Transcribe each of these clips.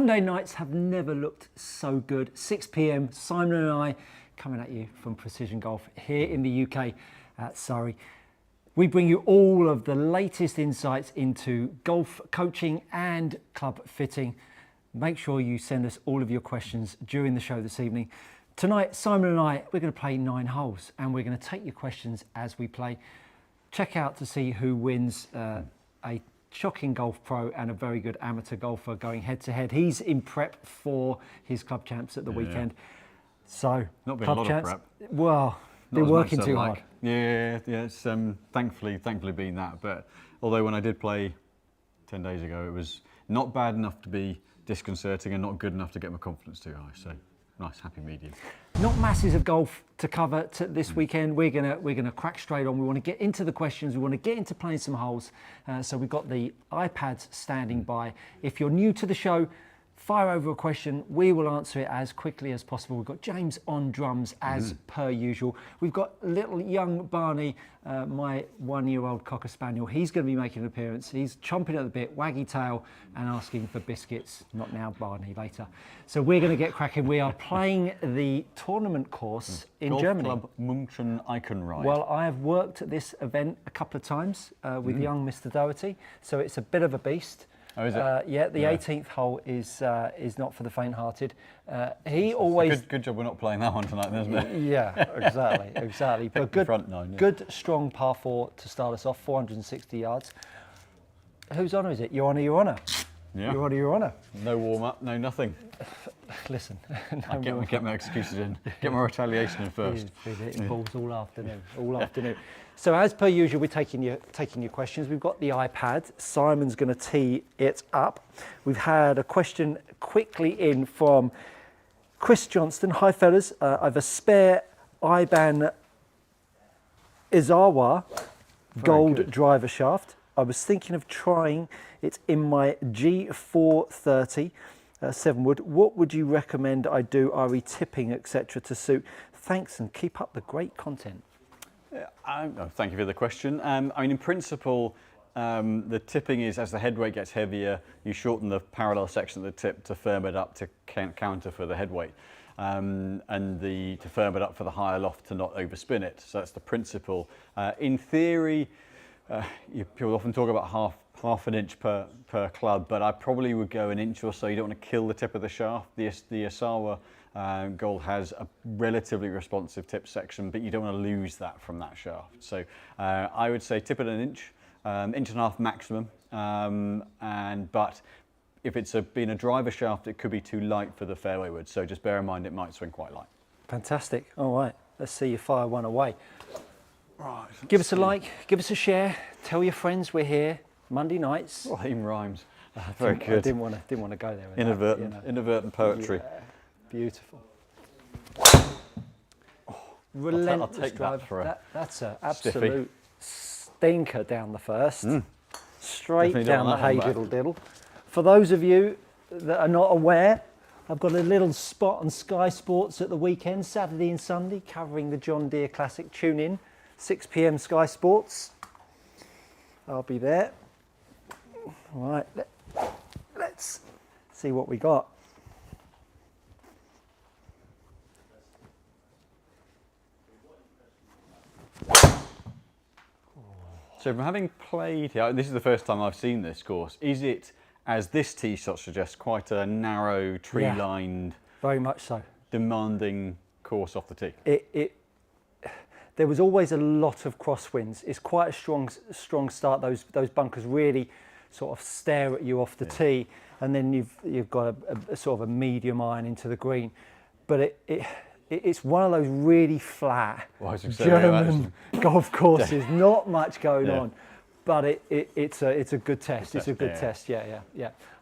Monday nights have never looked so good. 6 p.m, Simon and I coming at you from Precision Golf here in the UK at Surrey. We bring you all of the latest insights into golf coaching and club fitting. Make sure you send us all of your questions during the show this evening. Tonight, Simon and I, we're going to play 9 holes and we're going to take your questions as we play. Check out to see who wins a shocking golf pro and a very good amateur golfer going head to head. He's in prep for his club champs at the weekend. So, not been club a lot champs, of prep. well, they're working too hard. Yeah, it's thankfully been that. But although when I did play 10 days ago, it was not bad enough to be disconcerting and not good enough to get my confidence too high. So nice, happy medium. Not masses of golf to cover this weekend. We're gonna crack straight on. We want to get into the questions. We want to get into playing some holes. So we've got the iPads standing by. If you're new to the show, fire over a question. We will answer it as quickly as possible. We've got James on drums as per usual. We've got little young Barney, my 1-year-old Cocker Spaniel. He's going to be making an appearance. He's chomping at the bit, waggy tail, and asking for biscuits. Not now, Barney, later. So we're going to get cracking. We are playing the tournament course in Germany. Golf Club München-Eichenreit. Well, I have worked at this event a couple of times with young Mr. Doherty, so it's a bit of a beast. Oh, is it? Yeah, the 18th hole is not for the faint-hearted. He always good job we're not playing that one tonight, isn't it? Yeah, exactly. But good, front nine, yeah. Good, strong par 4 to start us off. 460 yards. Whose honour is it? Your honour, your honour. Yeah. Your honour, your honour. No warm up, no nothing. Listen, I get my excuses in. Get my retaliation in first. He's hitting balls all afternoon. So as per usual, we're taking your questions. We've got the iPad. Simon's going to tee it up. We've had a question quickly in from Chris Johnston. Hi fellas, I've a spare IBAN Izawa gold driver shaft. I was thinking of trying it in my G430 7 wood. What would you recommend I do, re tipping, etc. to suit? Thanks and keep up the great content. Thank you for the question. I mean, in principle, the tipping is as the head weight gets heavier, you shorten the parallel section of the tip to firm it up to counter for the head weight, and to firm it up for the higher loft to not overspin it. So that's the principle. In theory, people often talk about half an inch per club, but I probably would go an inch or so. You don't want to kill the tip of the shaft. The Asawa Gold has a relatively responsive tip section, but you don't want to lose that from that shaft. So I would say tip it an inch, inch and a half maximum. But if it's been a driver shaft, it could be too light for the fairway wood. So just bear in mind it might swing quite light. Fantastic. All right, let's see you fire one away. Right. Give us a like, give us a share, tell your friends we're here Monday nights. Well, even rhymes. Very good. I didn't want to go there with inadvertent, that, inadvertent poetry. Yeah, beautiful. Relentless I'll take drive. that for a that's an absolute stinker down the first. Straight Definitely down the hay diddle diddle. For those of you that are not aware, I've got a little spot on Sky Sports at the weekend, Saturday and Sunday, covering the John Deere Classic. Tune in, 6 p.m. Sky Sports. I'll be there. All right, let's see what we got. So from having played here, this is the first time I've seen this course. Is it, as this tee shot suggests, quite a narrow, tree-lined, very much so, demanding course off the tee? There was always a lot of crosswinds. It's quite a strong start. Those bunkers really sort of stare at you off the tee, and then you've got a sort of a medium iron into the green. But it's one of those really flat German golf courses. Not much going on, but it's a good test. It's a good test. Yeah.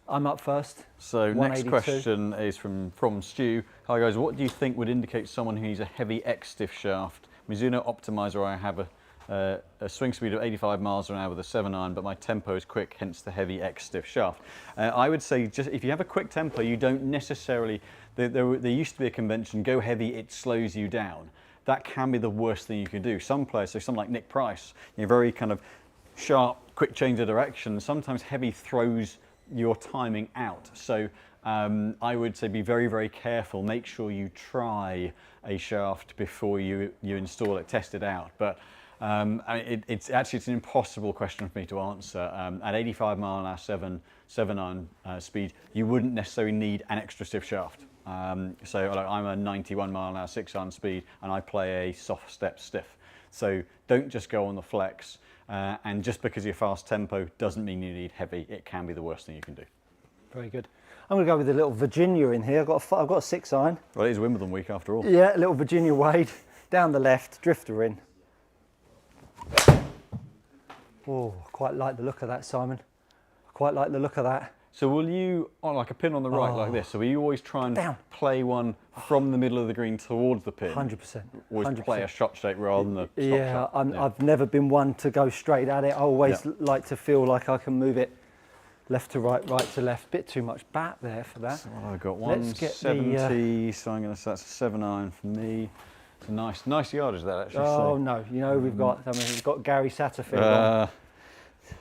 I'm up first. So next question is from Stu. Hi guys, what do you think would indicate someone who needs a heavy X-stiff shaft? Mizuno Optimizer, I have a swing speed of 85 miles an hour with a 7-iron, but my tempo is quick, hence the heavy X-stiff shaft. I would say just if you have a quick tempo, you don't necessarily, there used to be a convention, go heavy, it slows you down. That can be the worst thing you can do. Some players, so someone like Nick Price, very kind of sharp, quick change of direction, sometimes heavy throws your timing out. So I would say be very, very careful. Make sure you try a shaft before you install it, test it out. But it's an impossible question for me to answer. At 85 mile an hour, 7 iron speed, you wouldn't necessarily need an extra stiff shaft. So like, I'm a 91 mile an hour, 6 iron speed, and I play a soft step stiff. So don't just go on the flex. And just because you're fast tempo doesn't mean you need heavy. It can be the worst thing you can do. Very good. I'm going to go with a little Virginia in here. I've got a 6 iron. Well, it is Wimbledon week after all. Yeah, a little Virginia Wade down the left, drifter in. Oh, I quite like the look of that, Simon. I quite like the look of that. So will you, on like a pin on the right like this, so will you always try and play one from the middle of the green towards the pin? 100%. Always 100%. Play a shot shape rather than the stop shot? I've never been one to go straight at it. I always like to feel like I can move it left to right, right to left. Bit too much bat there for that. So I've got 170, so I'm going to say that's a 7 iron for me. It's a nice yardage that actually. Oh no, you know we've got Gary Satterfield on.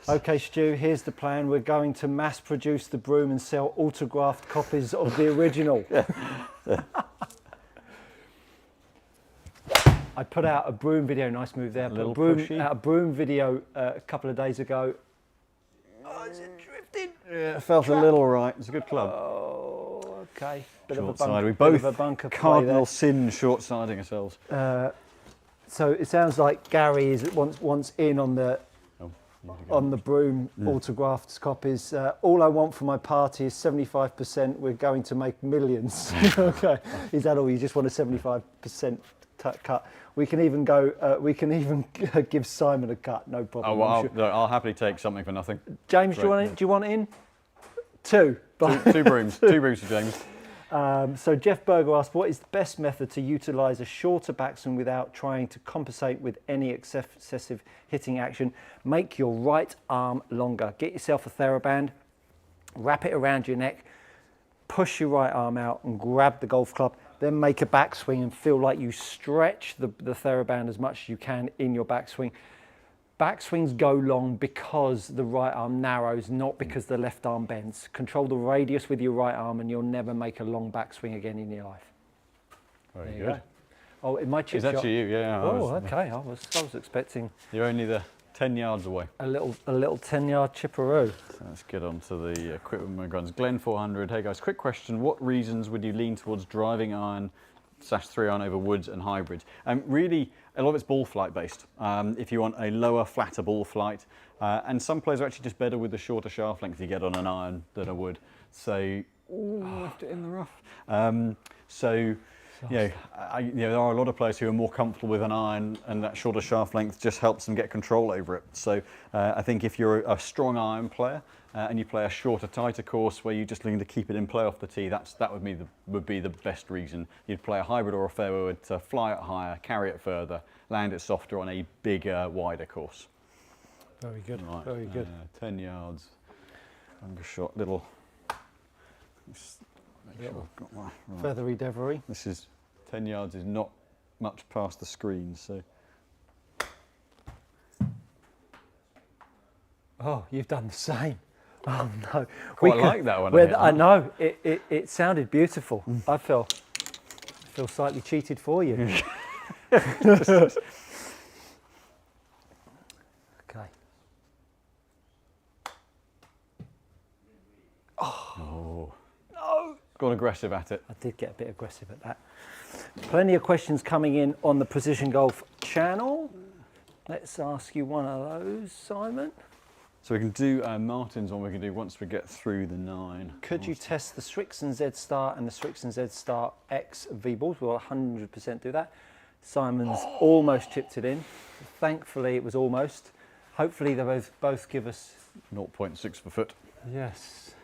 Okay, Stu, here's the plan. We're going to mass produce the broom and sell autographed copies of the original. I put out a broom video, nice move there. A broom video a couple of days ago. Oh, is it drifting? Yeah, it felt a little right. It's a good club. Oh, okay. Short side. We both cardinal sin short siding ourselves. So it sounds like Gary is wants in on the broom autographed copies. All I want for my party is 75%. We're going to make millions. Okay, is that all? You just want a 75% cut? We can even go. We can even give Simon a cut. No problem. Oh, well, I'll happily take something for nothing. James, do you want it in? Two brooms. Two brooms for James. So Jeff Berger asked, what is the best method to utilise a shorter backswing without trying to compensate with any excessive hitting action? Make your right arm longer. Get yourself a TheraBand, wrap it around your neck, push your right arm out and grab the golf club, then make a backswing and feel like you stretch the TheraBand as much as you can in your backswing. Backswings go long because the right arm narrows, not because the left arm bends. Control the radius with your right arm and you'll never make a long backswing again in your life. Very good. Oh, it might chip shot. It's actually you, yeah. Oh, okay. I was expecting. You're only the 10 yards away. A little 10-yard chipperoo. So let's get on to the equipment we're going. Glenn 400. Hey guys, quick question. What reasons would you lean towards driving iron /3 iron over woods and hybrids? Really, a lot of it's ball flight based. If you want a lower, flatter ball flight, and some players are actually just better with the shorter shaft length you get on an iron than a wood. So, left it in the rough. There are a lot of players who are more comfortable with an iron, and that shorter shaft length just helps them get control over it. So I think if you're a strong iron player and you play a shorter, tighter course where you're just looking to keep it in play off the tee, that would be the best reason. You'd play a hybrid or a fairway to fly it higher, carry it further, land it softer on a bigger, wider course. Very good. Right, very good. 10 yards, longer shot, little. Make sure I've got my right. Feathery devery. This is 10 yards is not much past the screen, so. Oh, you've done the same. Oh no. Quite like that one. I know. It sounded beautiful. I feel slightly cheated for you. Okay. Oh. No. Gone aggressive at it. I did get a bit aggressive at that. Plenty of questions coming in on the Precision Golf channel. Let's ask you one of those, Simon. So we can do Martin's one we can do once we get through the 9. Could you test the Srixon Z-Star and the Srixon Z-Star X V-balls? We'll 100% do that. Simon's almost chipped it in. Thankfully, it was almost. Hopefully, they both give us 0.6 per foot. Yes.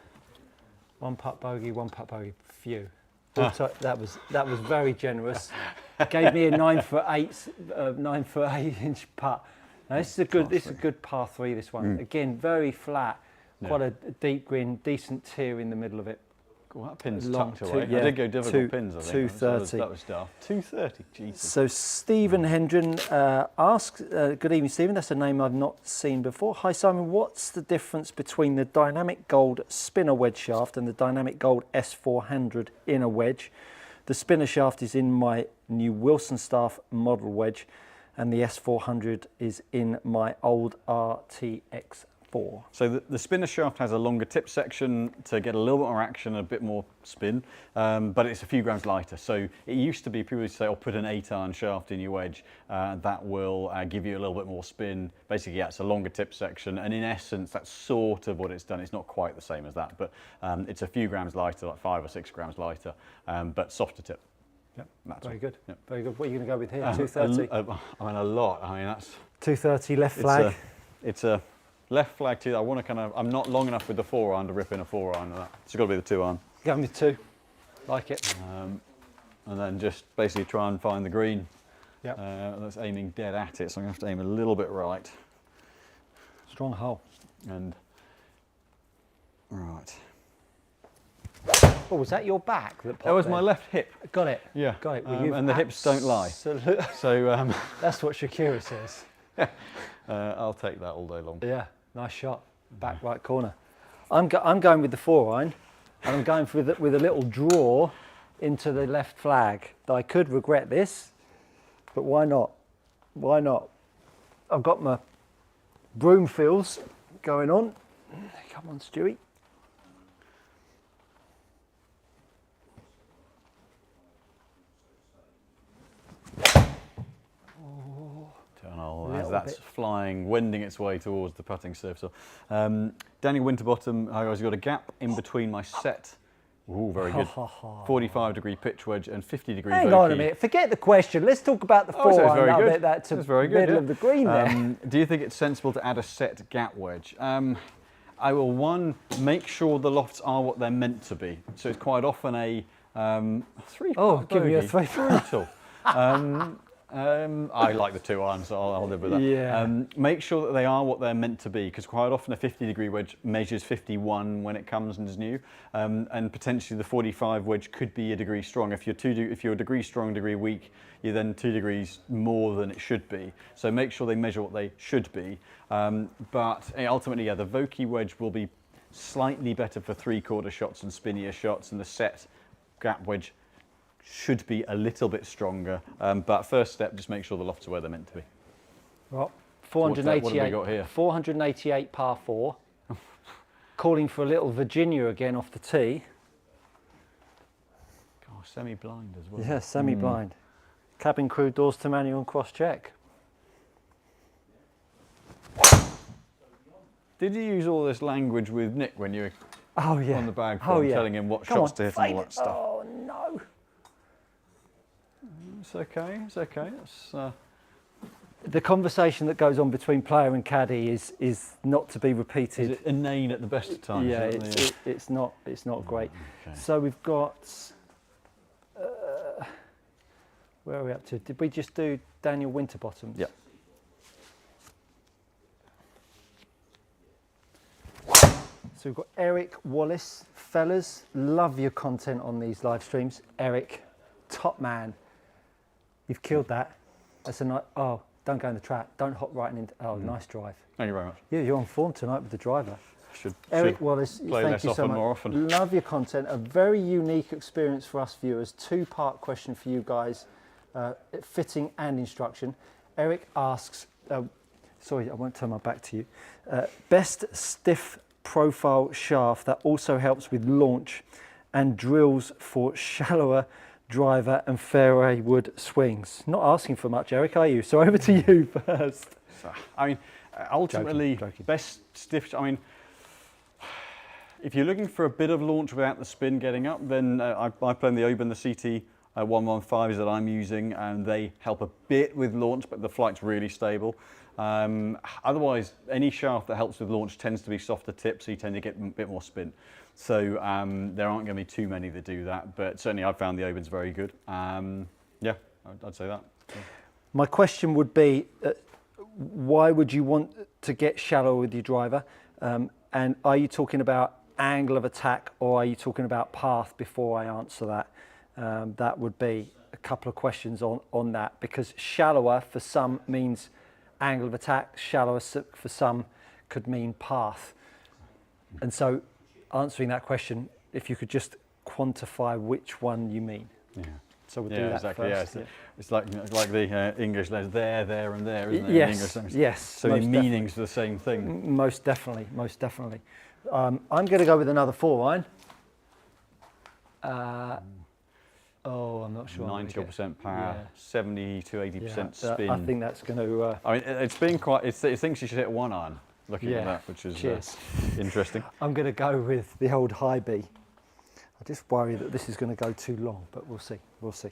One putt bogey, phew. That was very generous. Gave me a 9 foot 8 inch putt. Now this is a good par 3. This one again very flat, quite a deep green, decent tier in the middle of it. Well, that pin's long, tucked away. yeah, I did go difficult pins, I think. 230. That was daft. 230, Jesus. So Stephen Hendren asks, good evening Stephen, that's a name I've not seen before. Hi Simon, what's the difference between the Dynamic Gold spinner wedge shaft and the Dynamic Gold S400 inner wedge? The spinner shaft is in my new Wilson Staff model wedge and the S400 is in my old RTX4. So the spinner shaft has a longer tip section to get a little bit more action, a bit more spin, but it's a few grams lighter. So it used to be, people would say, oh, put an 8-iron shaft in your wedge, that will give you a little bit more spin. Basically, yeah, it's a longer tip section, and in essence, that's sort of what it's done. It's not quite the same as that, but it's a few grams lighter, like 5 or 6 grams lighter, but softer tip. Yep, that's very all. good. Yep. Very good. What are you going to go with here? 230. I mean, a lot. I mean, that's 230 left flag. It's a left flag too. I want to kind of. I'm not long enough with the 4-iron to rip in a 4-iron. It's got to be the 2-iron. Going with 2. Like it. And then just basically try and find the green. Yep. That's aiming dead at it. So I'm going to have to aim a little bit right. Strong hole. And right. Oh, was that your back that popped That was there? my left hip. Got it. Yeah. Got it. Well, and the hips don't lie. So That's what Shakira says. I'll take that all day long. Yeah, nice shot. Back right corner. I'm going with the 4-iron, and I'm going with a little draw into the left flag. I could regret this, but why not? Why not? I've got my broom feels going on. Come on, Stewie. As that's flying, wending its way towards the putting surface. Daniel Winterbottom, hi guys, you've got a gap in between my set. Ooh, very good. 45-degree pitch wedge and 50-degree Hang on a minute, forget the question. Let's talk about the 4-iron. I'll bet that to the middle of the green there. Do you think it's sensible to add a set gap wedge? I will, one, make sure the lofts are what they're meant to be. So it's quite often a 3-putt Oh, give me a 3 brutal. I like the 2-iron, so I'll live with that. Yeah. Make sure that they are what they're meant to be, because quite often a 50-degree wedge measures 51 when it comes and is new, and potentially the 45 wedge could be a degree strong. If you're a degree strong, degree weak, you're then 2 degrees more than it should be. So make sure they measure what they should be. But ultimately, yeah, the Vokey wedge will be slightly better for 3/4 shots and spinnier shots, and the set gap wedge should be a little bit stronger, but first step, just make sure the lofts are where they're meant to be. Well, 488, what have we got here? 488 par 4. Calling for a little Virginia again off the tee. Gosh, semi-blind as well. Yeah, semi-blind. Cabin crew, doors to manual and cross-check. Did you use all this language with Nick when you were on the bag telling him what shots to hit and all that stuff? Oh, no. It's okay, it's okay. The conversation that goes on between player and caddy is not to be repeated. Is it inane at the best of times? Yeah, it's not great. Okay. So we've got, where are we up to? Did we just do Daniel Winterbottom's? Yeah. So we've got Eric Wallace. Fellas, love your content on these live streams. Eric, top man. You've killed that. That's a nice, oh, don't go in the trap. Don't hop right into, oh, nice drive. Thank you very much. Yeah, you're on form tonight with the driver. Should Wallace, play thank less you so often, much. more often. Love your content. A very unique experience for us viewers. 2-part question for you guys, fitting and instruction. Eric asks, sorry, I won't turn my back to you. Best stiff profile shaft that also helps with launch and drills for shallower driver and fairway wood swings. Not asking for much, Eric, are you? So over to you first. So, I mean, ultimately, Joking. best stiff. I mean, if you're looking for a bit of launch without the spin getting up, then I play in the Oban, the CT 115s that I'm using, and they help a bit with launch, but the flight's really stable. Otherwise, any shaft that helps with launch tends to be softer tip, so you tend to get a bit more spin. So there aren't going to be too many that do that, but certainly I've found the Oban's very good. Yeah, I'd say that. Yeah. My question would be, why would you want to get shallow with your driver? And are you talking about angle of attack, or are you talking about path before I answer that? That would be a couple of questions on that, because shallower for some means angle of attack, shallower for some could mean path. And so answering that question, if you could just quantify which one you mean. Yeah. So we'll do that exactly. first. Yeah, it's like the English letters there, and there, isn't it? Yes, In English language. yes. So the meaning's the same thing. Most definitely, most definitely. I'm going to go with another 4 iron. I'm not sure. 90% power, Yeah. 70 to 80% spin. I think that's going to. I mean, it's been quite. It thinks you should hit 1 iron. Looking at that, which is interesting. I'm going to go with the old high B. I just worry that this is going to go too long, but we'll see. We'll see.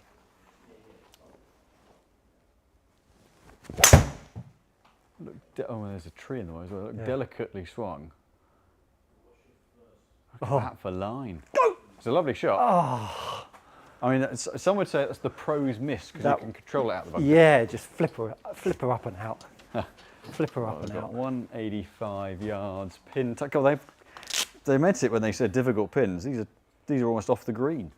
Look, there's a tree in the way as well. Look, Yeah. delicately swung. Look Oh. at that for line. It's a lovely shot. Oh, I mean, some would say that's the pro's miss because you can control it out the bunker. yeah, just flip her up and out. Flip her up We've and got out. 185 yards. Pin. God, they meant it when they said difficult pins. These are almost off the green.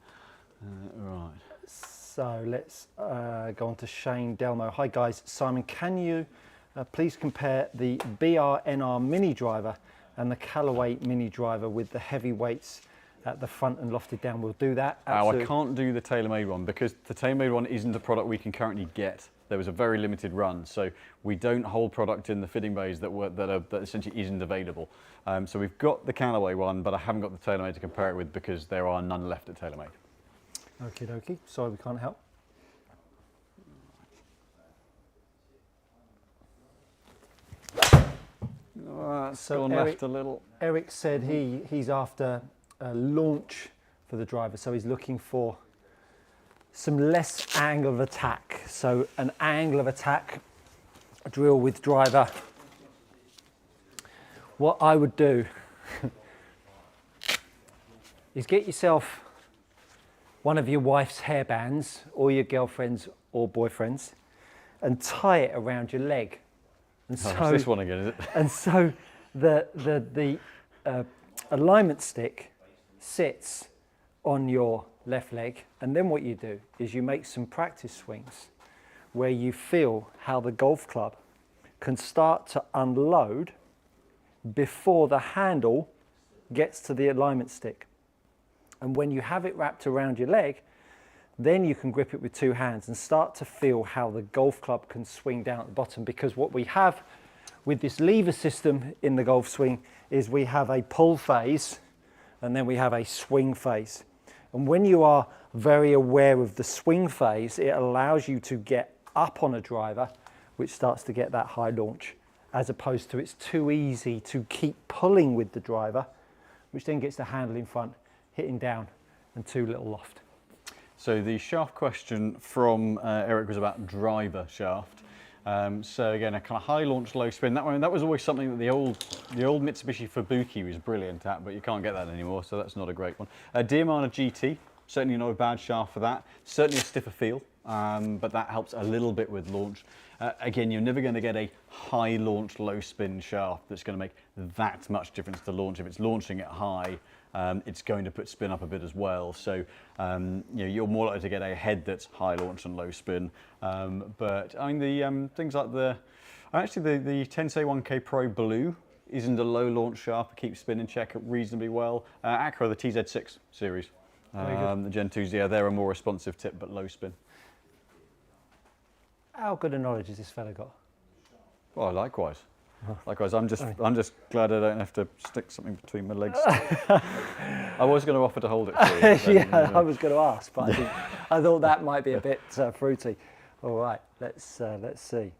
Right. So let's go on to Shane Delmo. Hi guys, Simon, can you please compare the BRNR mini driver and the Callaway mini driver with the heavy weights at the front and lofted down? We'll do that. I can't do the tailor-made one because the tailor-made one isn't a product we can currently get. There was a very limited run, so we don't hold product in the fitting bays that essentially isn't available. So we've got the Callaway one, but I haven't got the tailor-made to compare it with because there are none left at tailor-made. Okie dokie. Sorry, we can't help. That's So gone Eric- left a little. Eric said he's after a launch for the driver, so he's looking for some less angle of attack. So an angle of attack drill with driver. What I would do is get yourself one of your wife's hairbands or your girlfriend's or boyfriend's and tie it around your leg. And Oh, it's this one again, is it? and so the alignment stick sits on your left leg, and then what you do is you make some practice swings where you feel how the golf club can start to unload before the handle gets to the alignment stick. And when you have it wrapped around your leg, then you can grip it with 2 hands and start to feel how the golf club can swing down at the bottom, because what we have with this lever system in the golf swing is we have a pull phase and then we have a swing phase. And when you are very aware of the swing phase, it allows you to get up on a driver, which starts to get that high launch, as opposed to it's too easy to keep pulling with the driver, which then gets the handle in front, hitting down and too little loft. So the shaft question from Eric was about driver shaft. So again, a kind of high launch, low spin. That was always something that the old Mitsubishi Fubuki was brilliant at, but you can't get that anymore, so that's not a great one. Diamana GT, certainly not a bad shaft for that. Certainly a stiffer feel, but that helps a little bit with launch. Again, you're never going to get a high launch, low spin shaft that's going to make that much difference to launch. If it's launching it high, it's going to put spin up a bit as well. So you're more likely to get a head that's high launch and low spin. But I mean, the things like the Tensei 1K Pro Blue isn't a low launch shaft. It keeps spin in check reasonably well. Acura, the TZ6 series, the Gen 2s, yeah, they're a more responsive tip but low spin. How good a knowledge has this fella got? Well, likewise. Likewise, I'm just glad I don't have to stick something between my legs. I was going to offer to hold it for you. Yeah, I was going to ask, but I thought that might be a bit fruity. All right, let's see.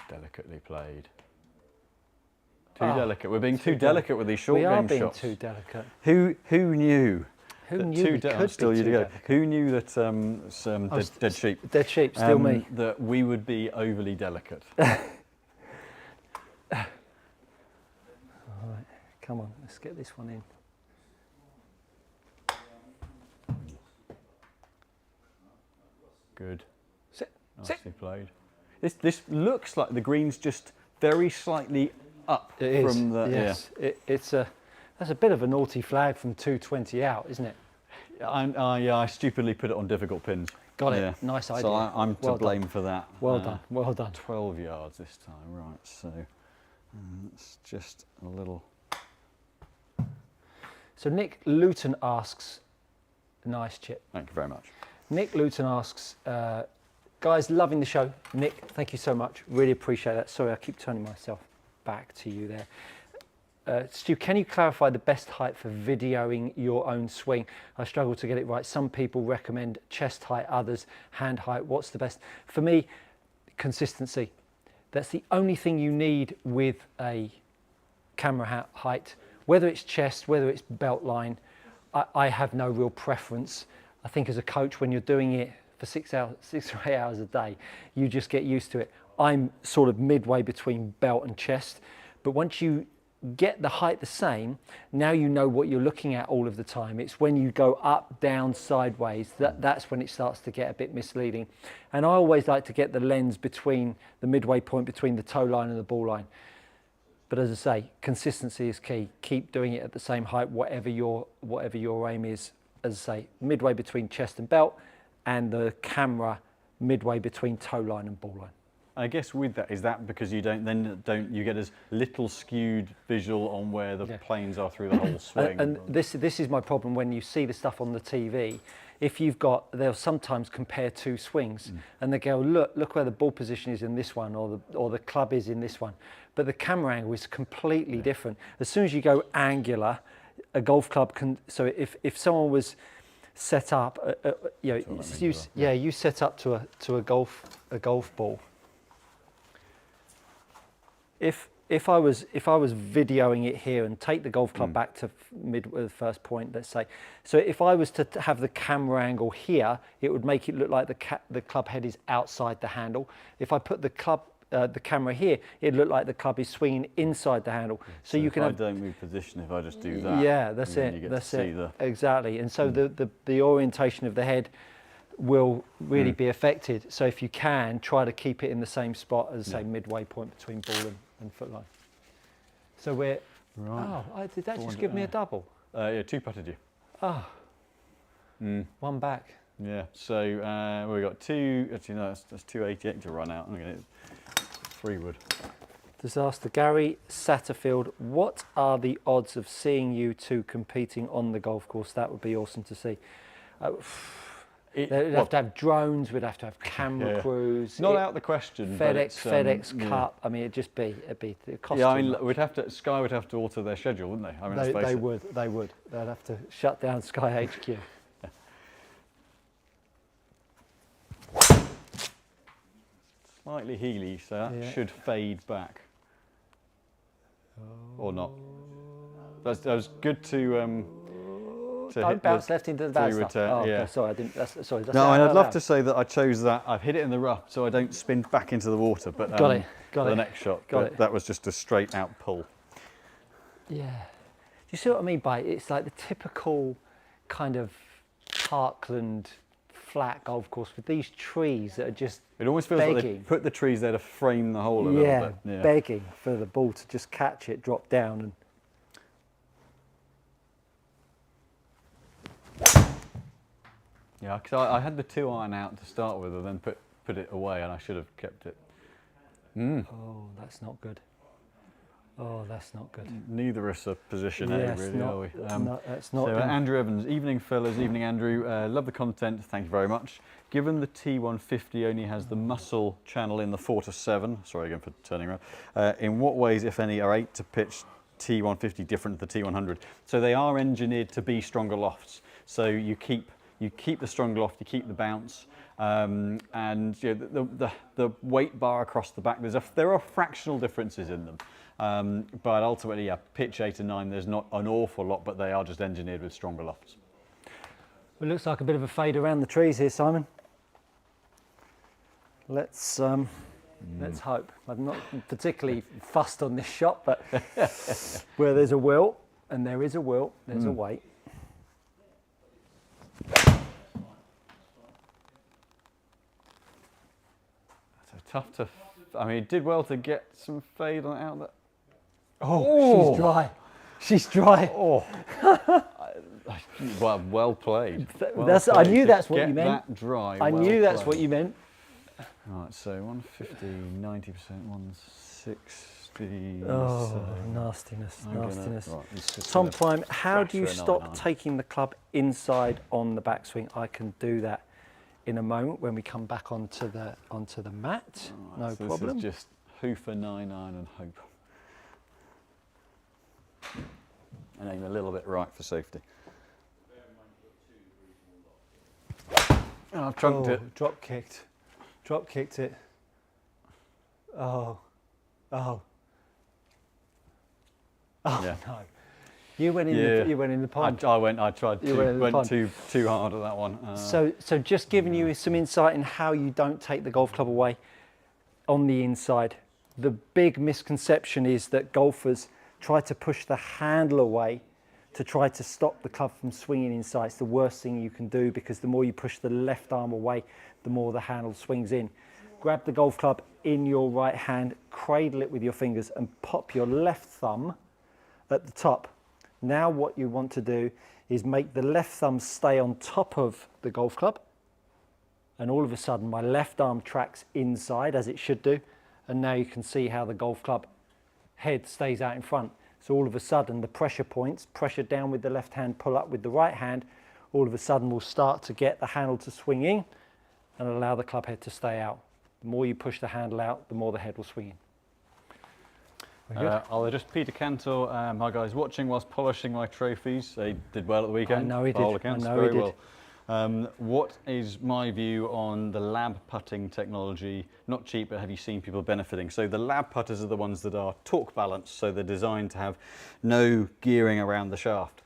Delicately played. Too delicate. We're being too delicate with these short game shots. We are being too delicate. Who knew? Who knew we could still be you too to go. delicate? Who knew that dead sheep? Dead sheep, still me. That we would be overly delicate. All right, come on, let's get this one in. Good. Sit. Nicely played. This looks like the green's just very slightly up It is, from the yes. That's a bit of a naughty flag from 220 out, isn't it? I stupidly put it on difficult pins. Got it. Nice idea. So I'm to blame for that. Well done. Well done. 12 yards this time, right? So it's just a little. So Nick Luton asks, nice chip. Thank you very much. Nick Luton asks, guys, loving the show. Nick, thank you so much. Really appreciate that. Sorry, I keep turning myself back to you there. Stu, can you clarify the best height for videoing your own swing? I struggle to get it right. Some people recommend chest height, others hand height. What's the best? For me, consistency. That's the only thing you need with a camera height. Whether it's chest, whether it's belt line, I have no real preference. I think as a coach, when you're doing it for 6 or 8 hours a day, you just get used to it. I'm sort of midway between belt and chest, but once you get the height the same, now you know what you're looking at all of the time. It's when you go up, down, sideways, that's when it starts to get a bit misleading. And I always like to get the lens between the midway point between the toe line and the ball line. But as I say, consistency is key. Keep doing it at the same height, whatever your aim is. As I say, midway between chest and belt, and the camera midway between toe line and ball line. I guess with that, is that because you don't get as little skewed visual on where the planes are through the whole swing? And this is my problem when you see the stuff on the TV. If you've got, they'll sometimes compare two swings, and they go, look where the ball position is in this one, or the club is in this one, but the camera angle is completely different. As soon as you go angular, a golf club can. So if someone was set up, you set up to a golf ball. If I was videoing it here and take the golf club back to the first point, let's say, so if I was to have the camera angle here, it would make it look like the club head is outside the handle. If I put the camera here, it'd look like the club is swinging inside the handle. So you can. I don't move position if I just do that. Yeah, that's it. That's it. Exactly. And so the orientation of the head will really be affected. So if you can, try to keep it in the same spot as say midway point between ball and foot line. So we're right. Oh, did that just give me a double? Yeah, two putted you. Oh, one back. Yeah. So we got two. Actually, no, that's 288 to run out. I'm gonna 3 wood. Disaster. Gary Satterfield, what are the odds of seeing you two competing on the golf course? That would be awesome to see. We'd have to have drones, we'd have to have camera crews. Not out the question. FedEx Cup. I mean, it'd be the cost. Yeah, I mean, Sky would have to alter their schedule, wouldn't they? I mean, they would. They'd have to shut down Sky HQ. Slightly heely, so that should fade back. Or not. That was good to Don't bounce left into the bad stuff. Yeah. Sorry, I didn't. Sorry. No, and I'd love to say that I chose that. I've hit it in the rough, so I don't spin back into the water. But got it. The next shot. That was just a straight out pull. Yeah. Do you see what I mean by it? It's like the typical kind of parkland flat golf course with these trees that are just. It almost feels like they put the trees there to frame the hole a little bit. Yeah, begging for the ball to just catch it, drop down, and. Yeah, because I had the 2-iron out to start with, and then put it away, and I should have kept it. Oh, that's not good. Oh, that's not good. Neither of us are position A, really, are we? That's not. So Andrew Evans, evening fellas, evening Andrew. Love the content, thank you very much. Given the T150 only has the muscle channel in the 4 to 7, sorry again for turning around, in what ways, if any, are 8 to pitch T150 different to the T100? So they are engineered to be stronger lofts. So you keep the strong loft, you keep the bounce, and the weight bar across the back. There are fractional differences in them, but ultimately, pitch 8 and 9. There's not an awful lot, but they are just engineered with stronger lofts. Well, it looks like a bit of a fade around the trees here, Simon. Let's hope. I'm not particularly fussed on this shot, but where there's a will, and there is a will, there's a way. So tough to. I mean, it did well to get some fade on out. Oh, she's dry. She's dry. Oh. Well played. I knew that's what Get you meant. That dry. I knew that's what you meant. Right, so 150, 90%, 160. Oh, so nastiness, I'm nastiness. Gonna, right, Tom Prime, how do you for a stop 99. taking the club inside on the backswing? I can do that in a moment when we come back onto the mat. Right, No so problem. This is just hoof a 9 iron and hope. And aim a little bit right for safety. Oh, I've trunked it. Drop kicked it. Oh. Yeah. No. You went in the pond. I tried too hard at that one. So just giving you some insight in how you don't take the golf club away on the inside. The big misconception is that golfers try to push the handle away to try to stop the club from swinging inside. It's the worst thing you can do, because the more you push the left arm away, the more the handle swings in. Grab the golf club in your right hand, cradle it with your fingers and pop your left thumb at the top. Now what you want to do is make the left thumb stay on top of the golf club, and all of a sudden my left arm tracks inside as it should do, and now you can see how the golf club head stays out in front. So all of a sudden the pressure points, pressure down with the left hand, pull up with the right hand, all of a sudden we'll start to get the handle to swing in and allow the club head to stay out. The more you push the handle out, the more the head will swing in. I'll just Peter Cantor, my guys watching whilst polishing my trophies. They did well at the weekend. I know he by all did. accounts, I know very he did. well. What is my view on the lab putting technology? Not cheap, but have you seen people benefiting? So the lab putters are the ones that are torque balanced, so they're designed to have no gearing around the shaft.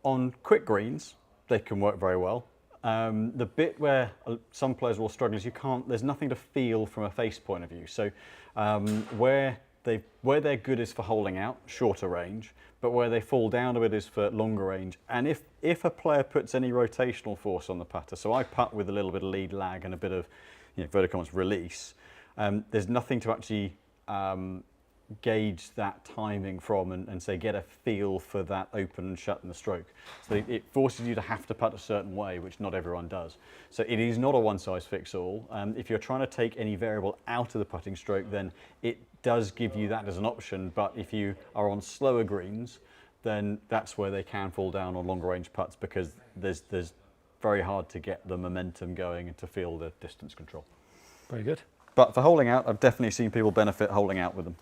On quick greens, they can work very well. The bit where some players will struggle is there's nothing to feel from a face point of view. So where they're good is for holding out, shorter range, but where they fall down a bit is for longer range. And if a player puts any rotational force on the putter, so I putt with a little bit of lead lag and a bit of vertical release, there's nothing to actually gauge that timing from and say get a feel for that open and shut in the stroke. So it forces you to have to putt a certain way, which not everyone does. So it is not a one size fits all. If you're trying to take any variable out of the putting stroke, then it does give you that as an option. But if you are on slower greens, then that's where they can fall down on longer range putts, because there's very hard to get the momentum going and to feel the distance control. Very good. But for holding out, I've definitely seen people benefit holding out with them.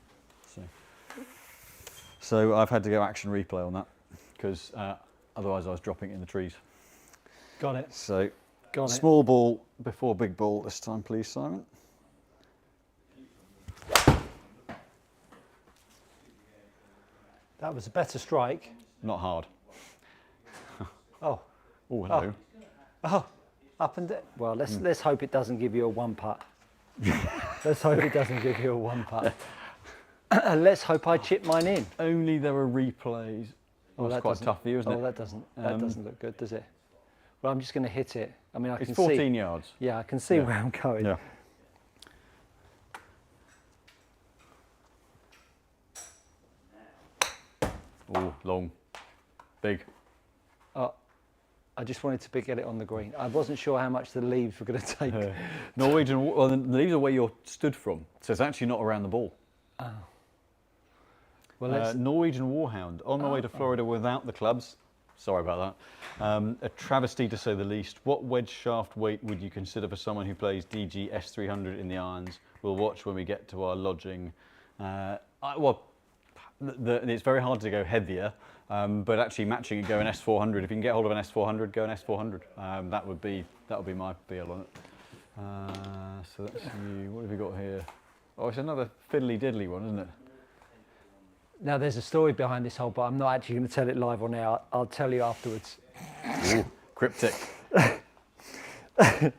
So I've had to go action replay on that, because otherwise I was dropping it in the trees. Got it. So Got it. Small ball before big ball this time, please, Simon. That was a better strike. Not hard. Oh. Oh, hello. Oh, up and down. Well, let's hope it doesn't give you a one putt. Let's hope it doesn't give you a one putt. Let's hope I chip mine in. Only there are replays. Oh, that's quite tough for you, isn't it? Oh, that doesn't look good, does it? Well, I'm just going to hit it. I mean, I can see. It's 14 yards. Yeah, I can see where I'm going. Yeah. Oh, long, big. I just wanted to get it on the green. I wasn't sure how much the leaves were going to take. Norwegian, well, the leaves are where you're stood from, so it's actually not around the ball. Oh. Well, Norwegian Warhound, on my way to Florida without the clubs. Sorry about that. A travesty to say the least. What wedge shaft weight would you consider for someone who plays DG S300 in the irons? We'll watch when we get to our lodging. It's very hard to go heavier, but actually matching and going S400. If you can get hold of an S400, go an S400. That would be my feel on it. So that's you. What have we got here? Oh, it's another fiddly diddly one, isn't it? Now there's a story behind this hole, but I'm not actually going to tell it live on air. I'll tell you afterwards. Ooh, cryptic. I've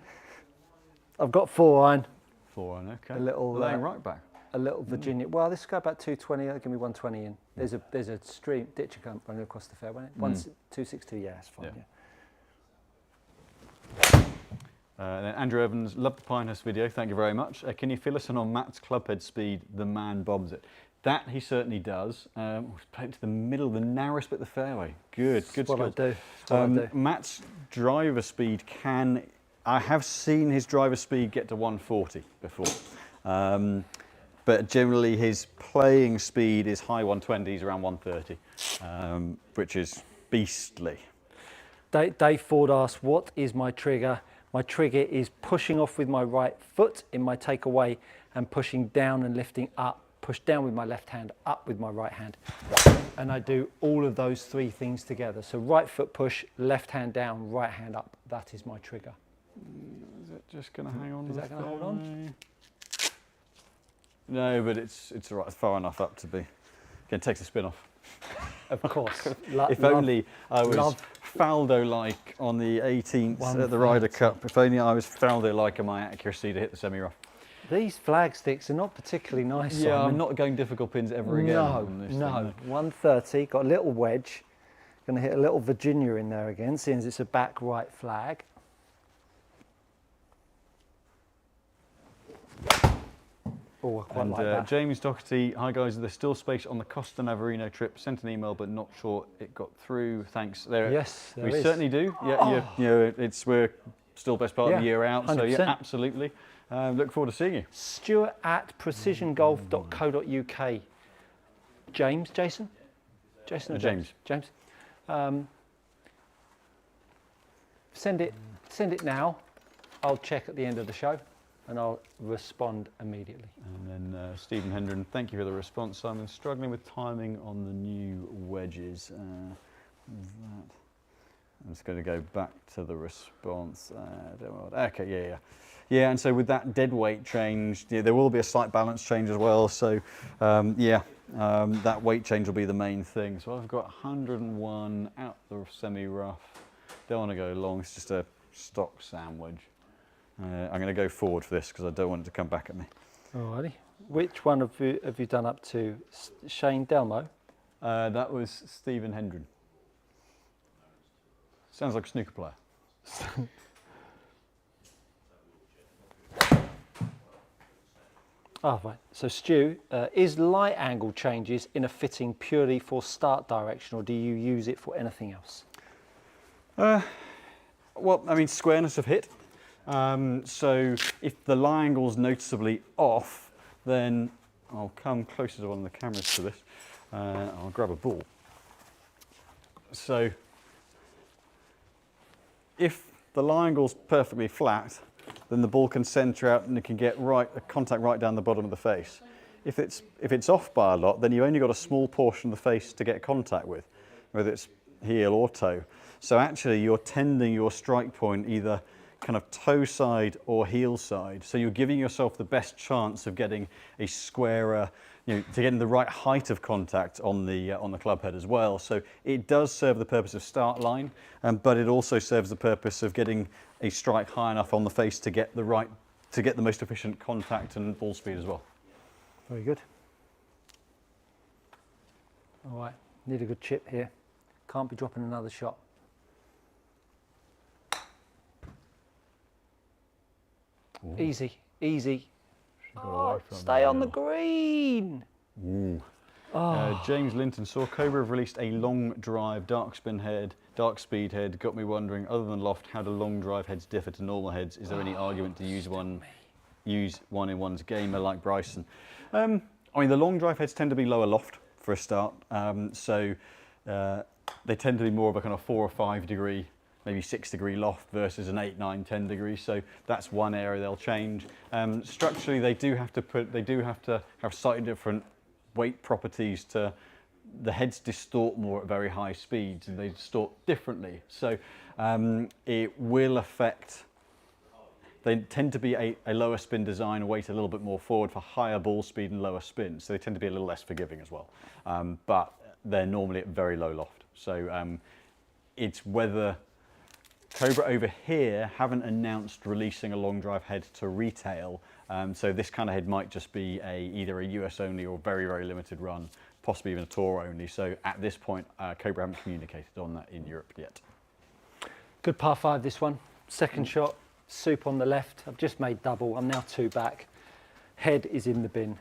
got 4-iron. 4-iron, okay. A little laying right back. A little Virginia. Well, this will go about 220. Give me 120 in. There's a stream ditch running across the fairway. 262. Yeah, that's fine. Yeah. Then Andrew Evans, loved the Pinehurst video. Thank you very much. Can you fill us in on Matt's clubhead speed? The man bombs it. That he certainly does. Play it to the middle, the narrowest bit of the fairway. Good That's what I skills. do. That's what I do. Matt's driver speed I have seen his driver speed get to 140 before. But generally his playing speed is high 120s, around 130, which is beastly. Dave Ford asked, what is my trigger? My trigger is pushing off with my right foot in my takeaway and pushing down and lifting up. Push down with my left hand, up with my right hand. And I do all of those three things together. So right foot push, left hand down, right hand up. That is my trigger. Is it just going to hang on? Is that going to hold on? No, but it's all right, it's far enough up to be. Again, takes the spin off. Of course. If only I was Faldo-like on the 18th at the Ryder Cup. If only I was Faldo-like in my accuracy to hit the semi-rough. These flag sticks are not particularly nice. Yeah, Simon. I'm not going difficult pins ever again. No. 130, got a little wedge. Going to hit a little Virginia in there again, seeing as it's a back right flag. Oh, I quite like that. James Doherty, hi guys, there's still space on the Costa Navarino trip. Sent an email, but not sure it got through. Thanks. Yes, we certainly do. Yeah, we're still best part of the year out, 100%. So yeah, absolutely. Look forward to seeing you. Stuart at precisiongolf.co.uk. James. Send it now. I'll check at the end of the show and I'll respond immediately. And then Stephen Hendren, thank you for the response. Simon, struggling with timing on the new wedges. I'm just going to go back to the response. Okay, yeah, and so with that dead weight change, there will be a slight balance change as well. So that weight change will be the main thing. So I've got 101 out the semi-rough. Don't want to go long, it's just a stock sandwich. I'm going to go forward for this because I don't want it to come back at me. Alrighty. Which one have you done up to? Shane Delmo? That was Stephen Hendren. Sounds like a snooker player. Oh, right. So Stu, is light angle changes in a fitting purely for start direction, or do you use it for anything else? Well, I mean, squareness of hit. So if the lie angle's noticeably off, then I'll come closer to one of the cameras to this. I'll grab a ball. So if the lie angle's perfectly flat, then the ball can centre out and it can get contact right down the bottom of the face. If it's off by a lot, then you only got a small portion of the face to get contact with, whether it's heel or toe. So actually you're tending your strike point either kind of toe side or heel side. So you're giving yourself the best chance of getting a squarer, to getting the right height of contact on the club head as well. So it does serve the purpose of start line, but it also serves the purpose of getting a strike high enough on the face to get the most efficient contact and ball speed as well. Very good. All right, need a good chip here. Can't be dropping another shot. Ooh. Easy. Oh, stay on the green. James Linton saw Cobra have released a long drive, dark speed head. Got me wondering, other than loft, how do long drive heads differ to normal heads? Is there any argument to use one in one's game, like Bryson? I mean, the long drive heads tend to be lower loft for a start, so they tend to be more of a kind of 4 or 5 degree, maybe 6 degree loft versus an 8, 9, 10 degrees. So that's one area they'll change. Structurally, they do have to have slightly different weight properties to. The heads distort more at very high speeds and they distort differently. So it will affect. They tend to be a lower spin design, weight a little bit more forward for higher ball speed and lower spin. So they tend to be a little less forgiving as well. But they're normally at very low loft. So it's whether Cobra over here haven't announced releasing a long drive head to retail. So this kind of head might just be either a US only or very, very limited run, possibly even a tour only. So at this point, Cobra haven't communicated on that in Europe yet. Good par 5 this one. Second shot, soup on the left. I've just made double. I'm now 2 back. Head is in the bin.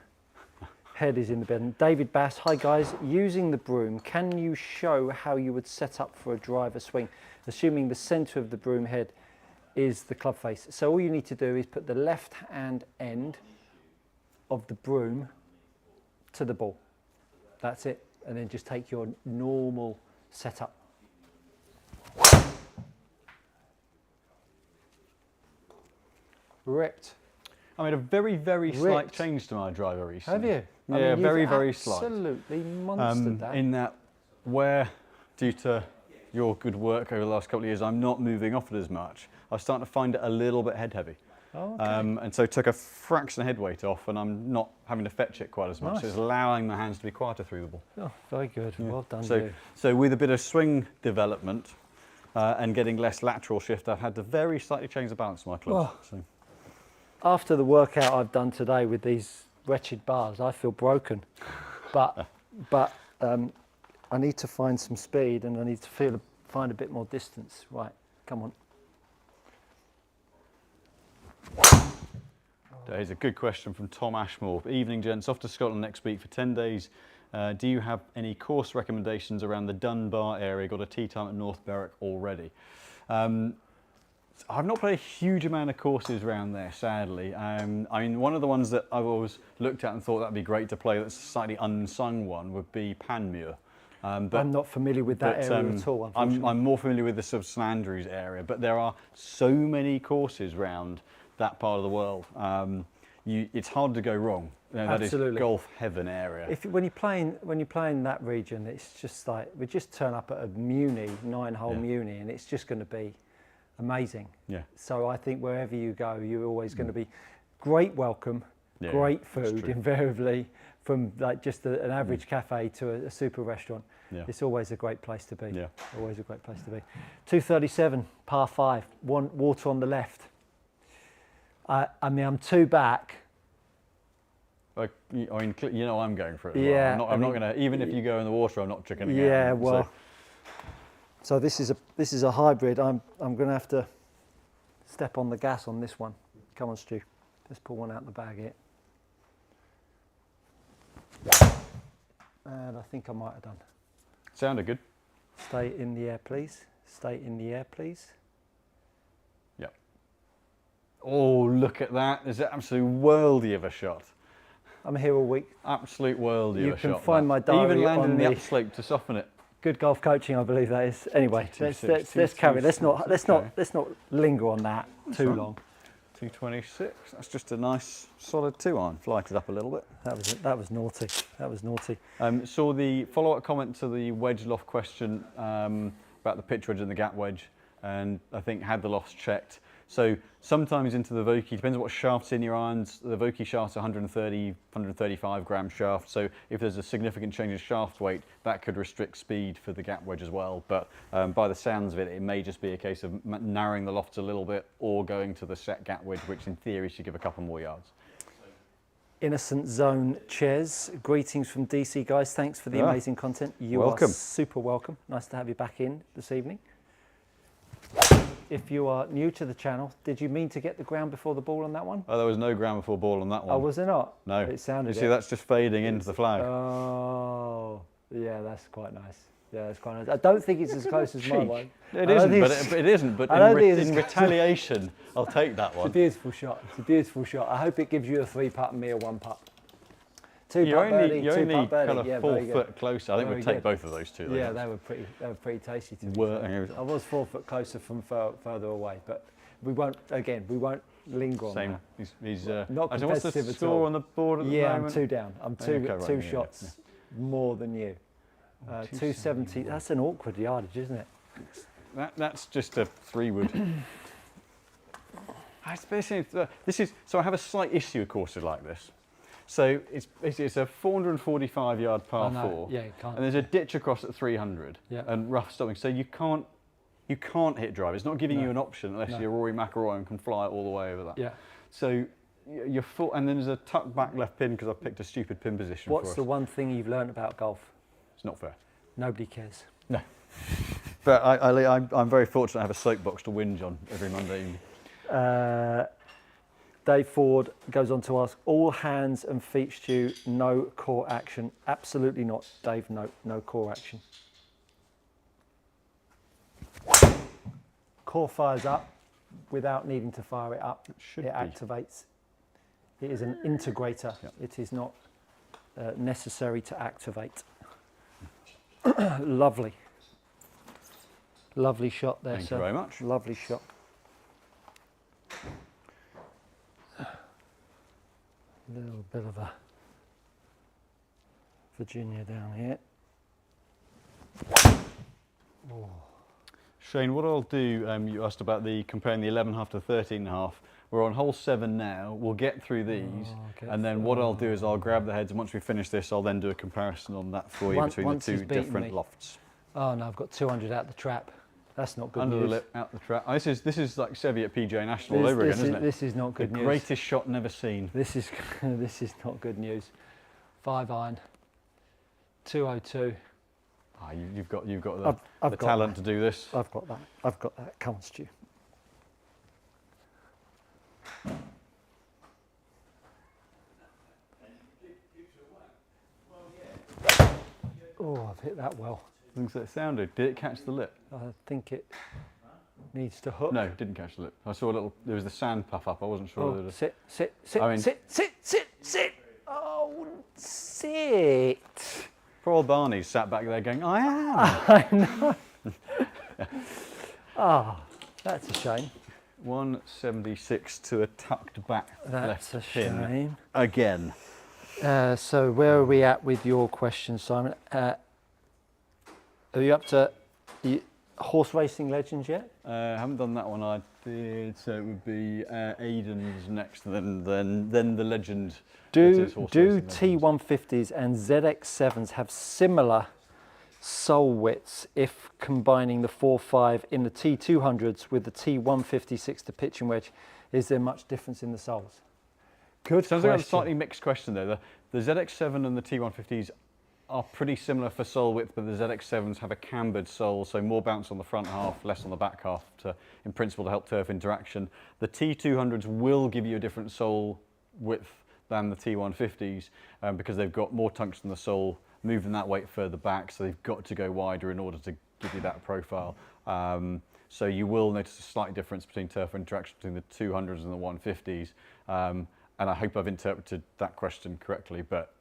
Head is in the bed. And David Bass, hi guys, using the broom, can you show how you would set up for a driver swing, assuming the centre of the broom head is the club face? So all you need to do is put the left hand end of the broom to the ball. That's it. And then just take your normal setup. Ripped. I made a very, very slight change to my driver recently. Have you? Yeah, I mean, very, very slight. Absolutely monstered that. In that, where, due to your good work over the last couple of years, I'm not moving off it as much. I was starting to find it a little bit head heavy. Oh, okay. And so took a fraction of head weight off, and I'm not having to fetch it quite as much. Nice. It's allowing my hands to be quieter through the ball. Oh, very good. Yeah. Well done, So with a bit of swing development and getting less lateral shift, I've had to very slightly change the balance of my clubs. Oh. So. After the workout I've done today with these wretched bars, I feel broken. But I need to find some speed, and I need to find a bit more distance. Right, come on. Here's a good question from Tom Ashmore. Evening, gents. Off to Scotland next week for 10 days. Do you have any course recommendations around the Dunbar area? Got a tee time at North Berwick already. I've not played a huge amount of courses around there, sadly. I mean, one of the ones that I've always looked at and thought that'd be great to play, that's a slightly unsung one, would be Panmure. But I'm not familiar with that area at all, unfortunately. I'm more familiar with the sort of St Andrews area, but there are so many courses around that part of the world. It's hard to go wrong. That is golf heaven area. When you're playing that region, it's just like, we just turn up at a Muni, 9-hole Muni, and it's just going to be amazing. Yeah. So I think wherever you go, you're always going to be great welcome, great food, invariably, from like just an average cafe to a super restaurant. Yeah. It's always a great place to be. Yeah. Always a great place to be. 237, par 5, water on the left. I mean, I'm 2 back. I mean, you know, I'm going for it. Yeah. I'm not going to, even if you go in the water, I'm not chickening out. Yeah, well. So this is a hybrid. I'm going to have to step on the gas on this one. Come on, Stu. Let's pull one out the bag here. And I think I might have done. Sounded good. Stay in the air, please. Stay in the air, please. Yep. Oh, look at that. There's an absolute worldie of a shot. I'm here all week. Absolute worldie of a shot. You can find my diary. Even landed in the upslope to soften it. Good golf coaching, I believe that is. Anyway, let's carry. Let's not linger on that too long. 226. That's just a nice solid 2-iron. Flighted up a little bit. That was naughty. That was naughty. Saw the follow-up comment to the wedge loft question about the pitch wedge and the gap wedge, and I think had the lofts checked. So sometimes into the Vokey, depends on what shaft's in your irons. The Vokey shaft's 130, 135 gram shaft. So if there's a significant change in shaft weight, that could restrict speed for the gap wedge as well. But by the sounds of it, it may just be a case of narrowing the lofts a little bit or going to the set gap wedge, which in theory should give a couple more yards. Innocent Zone Ches, greetings from DC, guys. Thanks for the amazing content. You welcome. Are super welcome. Nice to have you back in this evening. If you are new to the channel, did you mean to get the ground before the ball on that one? Oh, there was no ground before ball on that one. Oh, was there not? No. It sounded. You see, that's just fading into the flag. Oh, yeah, that's quite nice. Yeah, that's quite nice. I don't think it's as close as my one. It isn't, but in retaliation, I'll take that one. It's a beautiful shot. It's a beautiful shot. I hope it gives you a 3-putt and me a 1-putt. You're only kind of yeah, 4 foot closer. I think we'd take both of those two. Yeah, they were pretty tasty to me. I was 4 foot closer from further away, but we won't linger on that. He's not competitive what's the at score all. on the board at the moment? moment? I'm 2 down. I'm two shots more than you. 270. That's an awkward yardage, isn't it? That's just a 3-wood. So I have a slight issue with courses like this. So it's a 445 yard par 4, yeah, you can't. and there's a ditch across at 300 yeah. and rough stopping. So you can't hit drive. It's not giving you an option unless you're Rory McIlroy and can fly it all the way over that. Yeah. So you're full, and then there's a tuck back left pin because I picked a stupid pin position. What's the one thing you've learned about golf? It's not fair. Nobody cares. No. But I'm very fortunate I have a soapbox to whinge on every Monday evening. Dave Ford goes on to ask, all hands and feet stew, no core action. Absolutely not, Dave, no core action. Core fires up without needing to fire it up. It activates. It is an integrator. Yep. It is not necessary to activate. Lovely. Lovely shot there, Thank sir. you very much. Lovely shot. A little bit of a Virginia down here. Oh. Shane, what I'll do, you asked about comparing the 11.5 to 13.5. We're on hole 7 now. We'll get through these, and then what I'll do is I'll grab the heads, and once we finish this, I'll then do a comparison on that for you between the two different lofts. Oh no, I've got 200 out the trap. That's not good Under news. the lip, out the trap. Oh, this is like Sevi at PGA National all over again, isn't it? This is not good news. The greatest shot never seen. This is this is not good news. 5 iron, 202. Ah, you've got the talent to do this. I've got that. I've got that. Come on, Stu. Oh, I've hit that well. I think so it sounded. Did it catch the lip? I think it needs to hook. No, it didn't catch the lip. I saw a little. There was the sand puff up. I wasn't sure. Oh, sit. Oh, sit. Poor old Barney's sat back there going, I am. I know. Ah, that's a shame. 176 to a tucked back That's left a pin shame. again. So where are we at with your question, Simon? Are you up to horse racing legends yet? I haven't done that one. I did, so it would be Aiden's next, then the legend. Do T150s and ZX7s have similar sole widths if combining the 4.5 in the T200s with the T156 to pitching wedge? Is there much difference in the soles? Good Sounds question. like a slightly mixed question though. The ZX7 and the T150s are pretty similar for sole width, but the ZX7s have a cambered sole, so more bounce on the front half, less on the back half, in principle to help turf interaction. The T200s will give you a different sole width than the T150s because they've got more tungsten in the sole, moving that weight further back, so they've got to go wider in order to give you that profile. So you will notice a slight difference between turf interaction between the 200s and the 150s. And I hope I've interpreted that question correctly, but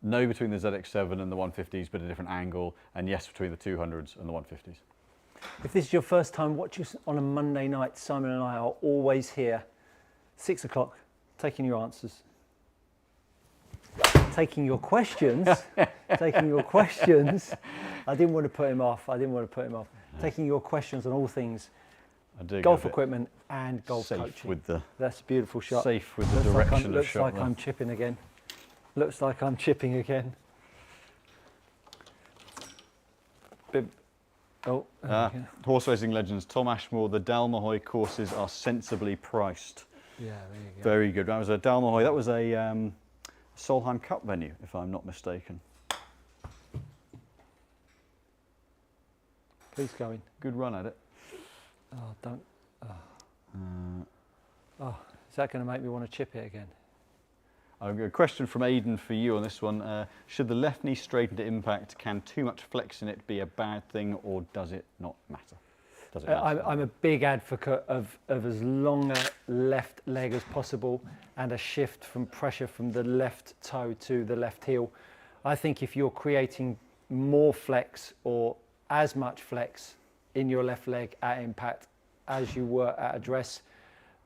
no between the ZX7 and the 150s, but a different angle, and yes between the 200s and the 150s. If this is your first time watching us on a Monday night, Simon and I are always here, 6 o'clock, taking your answers. Taking your questions, taking your questions. I didn't want to put him off. Taking your questions on all things golf equipment and golf coaching. That's a beautiful shot. Safe with the direction of shot. Looks like I'm chipping again. Looks like I'm chipping again. Horse racing legends, Tom Ashmore, the Dalmahoy courses are sensibly priced. Yeah, there you go. Very good. That was a Dalmahoy. That was a Solheim Cup venue, if I'm not mistaken. Please go in. Good run at it. Oh, don't. Is that going to make me want to chip it again? I've got a question from Aiden for you on this one. Should the left knee straighten to impact? Can too much flex in it be a bad thing, or does it not matter? Does it matter? I'm a big advocate of as long a left leg as possible and a shift from pressure from the left toe to the left heel. I think if you're creating more flex or as much flex in your left leg at impact as you were at address,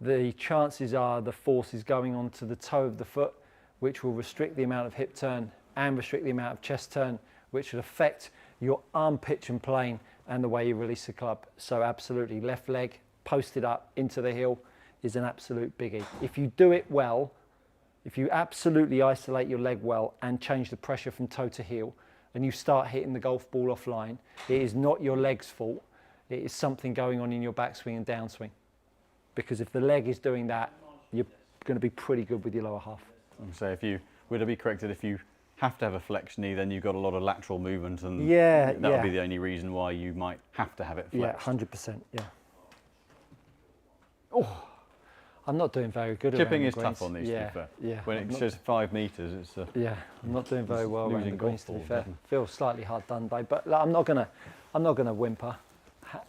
the chances are the force is going onto the toe of the foot, which will restrict the amount of hip turn and restrict the amount of chest turn, which will affect your arm pitch and plane and the way you release the club. So absolutely, left leg posted up into the heel is an absolute biggie. If you do it well, if you absolutely isolate your leg well and change the pressure from toe to heel, and you start hitting the golf ball offline, it is not your leg's fault. It is something going on in your backswing and downswing. Because if the leg is doing that, you're going to be pretty good with your lower half. So would I be corrected if you have to have a flex knee, then you've got a lot of lateral movement, and that would be the only reason why you might have to have it flexed? Yeah, 100%, yeah. Oh, I'm not doing very good. Chipping around is the tough greens. on these, Yeah, to be fair. yeah. When I'm it not- says 5 metres, it's Yeah, I'm not doing very well around the losing greens, golf to be balls, fair. isn't Feels slightly hard done, babe, but like, I'm not gonna whimper.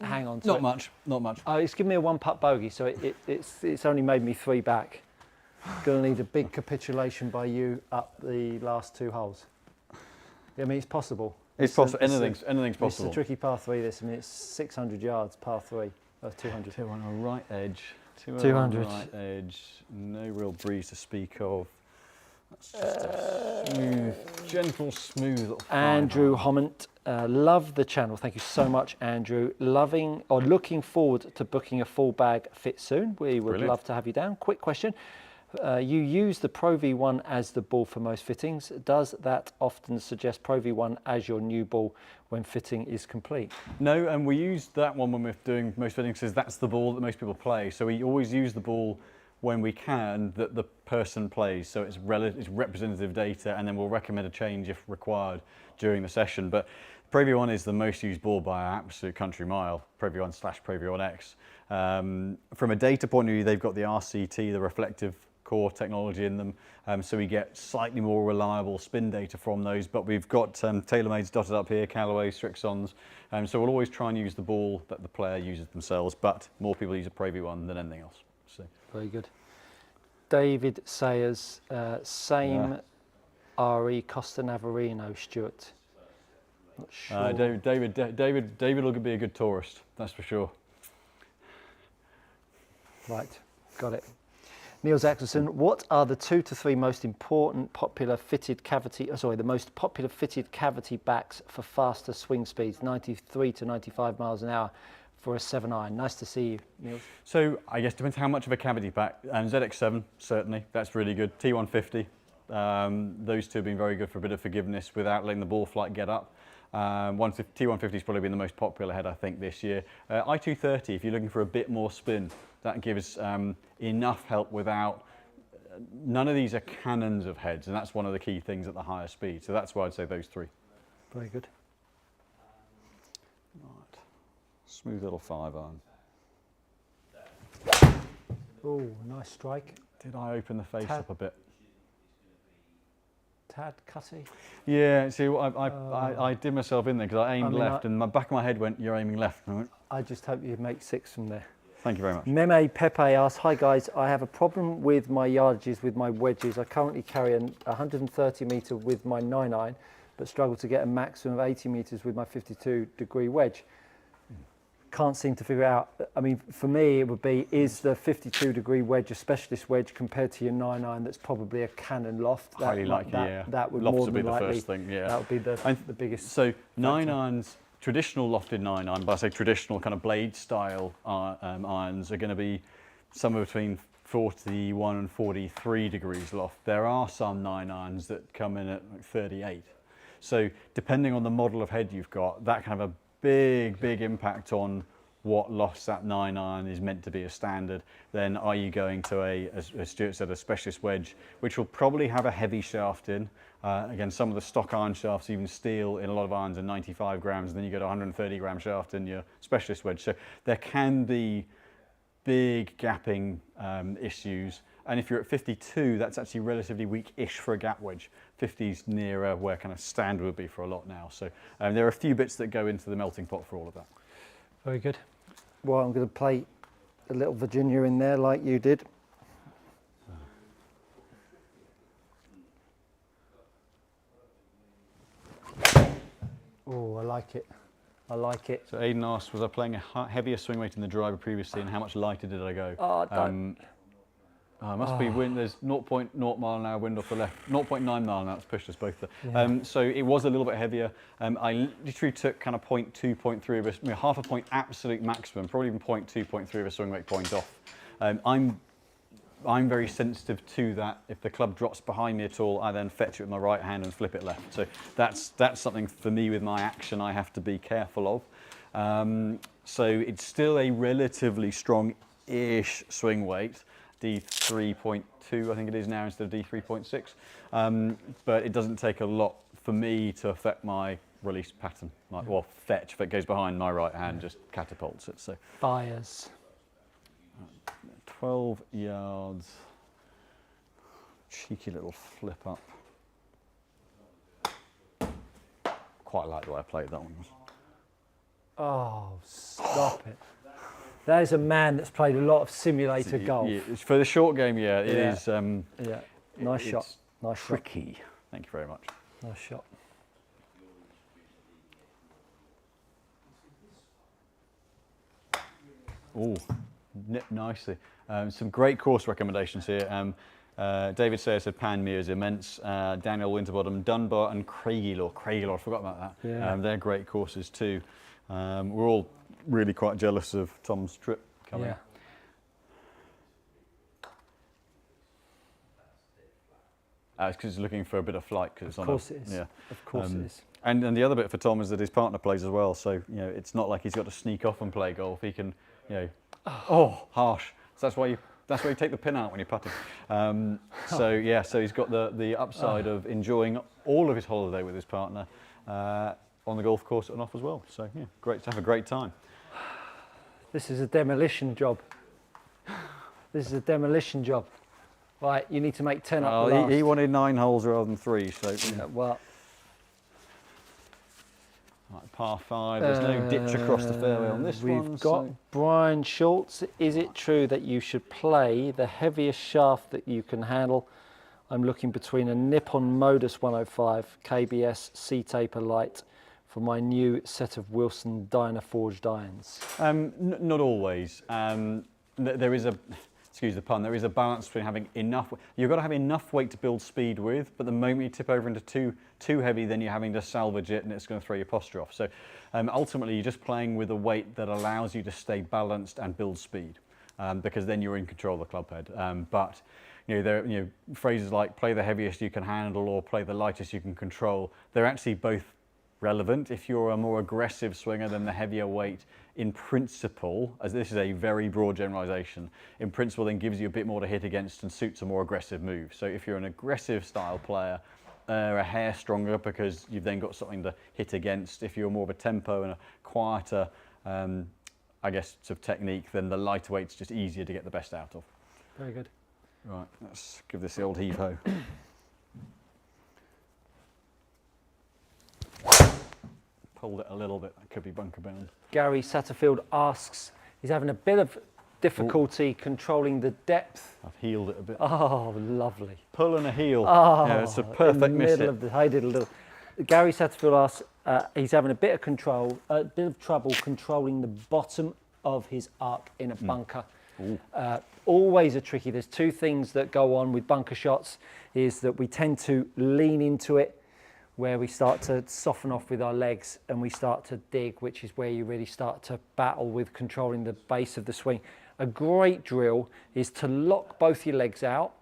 Hang on to not it. much, not much. Oh, it's given me a 1-putt bogey, so it's only made me 3 back. Gonna need a big capitulation by you up the last 2 holes. Yeah, I mean, it's possible. It's possible. Anything's possible. It's a tricky par 3. This, I mean, it's 600 yards, par 3, 200. 2 on a right edge. 2 200. on a right edge. No real breeze to speak of. That's just a smooth, gentle, smooth little Andrew 5 Hommant, love the channel. Thank you so much, Andrew. Looking forward to booking a full bag fit soon. We would Brilliant. love to have you down. Quick question. You use the Pro V1 as the ball for most fittings. Does that often suggest Pro V1 as your new ball when fitting is complete? No, and we use that one when we're doing most fittings because that's the ball that most people play. So we always use the ball when we can that the person plays. So it's representative data, and then we'll recommend a change if required during the session. But Pro V1 is the most used ball by an absolute country mile, Pro V1/Pro V1X. From a data point of view, they've got the RCT, the reflective core technology in them, so we get slightly more reliable spin data from those, but we've got TaylorMades dotted up here, Callaway, Strixons, so we'll always try and use the ball that the player uses themselves, but more people use a Pro V1 than anything else. So. Very good. David Sayers, same RE Costa Navarino, Stuart. Not sure. David will be a good tourist, that's for sure. Right, got it. Niels Axelson, what are the 2 to 3 most important popular fitted cavity, the most popular fitted cavity backs for faster swing speeds, 93 to 95 miles an hour for a 7-iron? Nice to see you, Niels. So I guess it depends how much of a cavity back. ZX7, certainly, that's really good. T150, those 2 have been very good for a bit of forgiveness without letting the ball flight get up. T150 has probably been the most popular head, I think, this year. I230, if you're looking for a bit more spin, that gives enough help without, none of these are cannons of heads, and that's one of the key things at the higher speed. So that's why I'd say those 3. Very good. Right. Smooth little 5-iron. Oh, nice strike. Did I open the face up a bit? Tad cutty. Yeah, see, I did myself in there because I aimed left, and the back of my head went, you're aiming left. And I went, I just hope you make 6 from there. thank you very much. Meme Pepe asks, hi guys, I have a problem with my yardages with my wedges. I currently carry a 130 metre with my 9-iron, but struggle to get a maximum of 80 metres with my 52-degree wedge. Can't seem to figure out, I mean, for me it would be, is the 52-degree wedge a specialist wedge compared to your 9-iron that's probably a cannon loft? Highly likely, yeah. That would Lofts more would be than the likely, first thing, yeah. that would be the biggest. So 9-irons, traditional lofted 9-iron, but I say traditional kind of blade style irons are going to be somewhere between 41 and 43 degrees loft. There are some 9-irons that come in at like 38. So depending on the model of head you've got, that can have a big impact on what lofts that 9-iron is meant to be a standard. Then are you going to as Stuart said, a specialist wedge, which will probably have a heavy shaft in. Again, some of the stock iron shafts, even steel in a lot of irons, are 95 grams, and then you get a 130 gram shaft in your specialist wedge. So there can be big gapping issues. And if you're at 52, that's actually relatively weak-ish for a gap wedge. 50's nearer where kind of standard would be for a lot now. So there are a few bits that go into the melting pot for all of that. Very good. Well, I'm going to play a little Virginia in there like you did. Oh, I like it. I like it. So Aidan asked, was I playing a heavier swing weight in the driver previously, and how much lighter did I go? Oh, don't. Must be wind. There's 0.0 mile an hour wind off the left. 0.9 mile an hour. That's pushed us both there. Yeah. So it was a little bit heavier. I literally took kind of 0.2, 0.3 of a, half a point absolute maximum, probably even 0.2, 0.3 of a swing weight point off. I'm very sensitive to that. If the club drops behind me at all, I then fetch it with my right hand and flip it left. So that's something for me with my action I have to be careful of. So it's still a relatively strong-ish swing weight. D3.2, I think it is now, instead of D3.6. But it doesn't take a lot for me to affect my release pattern. Like, well, fetch, if it goes behind my right hand, just catapults it. So Fires. 12 yards. Cheeky little flip up. Quite like the way I played that one. Oh, stop it. That is a man that's played a lot of simulator golf. Yeah, for the short game, yeah, it Yeah. is. Yeah, nice shot. It's Nice shot. tricky. Thank you very much. Nice shot. Oh, nipped nicely. Some great course recommendations here. David Sayer said Panmure is immense. Daniel Winterbottom, Dunbar and Craigielaw. Craigielaw, I forgot about that. Yeah. They're great courses too. We're all really quite jealous of Tom's trip coming. Yeah. It's because he's looking for a bit of flight. Cause it's Of course it is. Yeah. Of course it is. And the other bit for Tom is that his partner plays as well. So, you know, it's not like he's got to sneak off and play golf. He can, you know, harsh. So that's why you take the pin out when you're putting. So yeah, so he's got the upside of enjoying all of his holiday with his partner on the golf course and off as well. So yeah, great to have a great time. This is a demolition job. This is a demolition job. Right, you need to make 10 up the last. He wanted 9 holes rather than 3. So Yeah, well, right, par 5. There's no ditch across the fairway on this one. We've got Brian Schultz. Is it true that you should play the heaviest shaft that you can handle? I'm looking between a Nippon Modus 105 KBS C-Taper Light for my new set of Wilson Dyna forged irons. Not always. There is a, excuse the pun, there is a balance between having enough. You've got to have enough weight to build speed with, but the moment you tip over into too heavy, then you're having to salvage it and it's going to throw your posture off. So ultimately, you're just playing with a weight that allows you to stay balanced and build speed, because then you're in control of the club head. But there are phrases like play the heaviest you can handle or play the lightest you can control. They're actually both relevant. If you're a more aggressive swinger, then the heavier weight in principle, as this is a very broad generalization, in principle then gives you a bit more to hit against and suits a more aggressive move. So if you're an aggressive style player, a hair stronger because you've then got something to hit against. If you're more of a tempo and a quieter, I guess, sort of technique, then the lighter weight's just easier to get the best out of. Very good. Right, let's give this the old heave-ho. Pulled it a little bit, that could be bunker bound. Gary Satterfield asks, he's having a bit of difficulty controlling the depth. I've heeled it a bit. Oh, lovely. Pull and a heel. Oh, yeah, it's a perfect miss hit. I did a little. Gary Satterfield asks, he's having a bit of trouble controlling the bottom of his arc in a bunker. Always a tricky. There's two things that go on with bunker shots, is that we tend to lean into it, where we start to soften off with our legs and we start to dig, which is where you really start to battle with controlling the base of the swing. A great drill is to lock both your legs out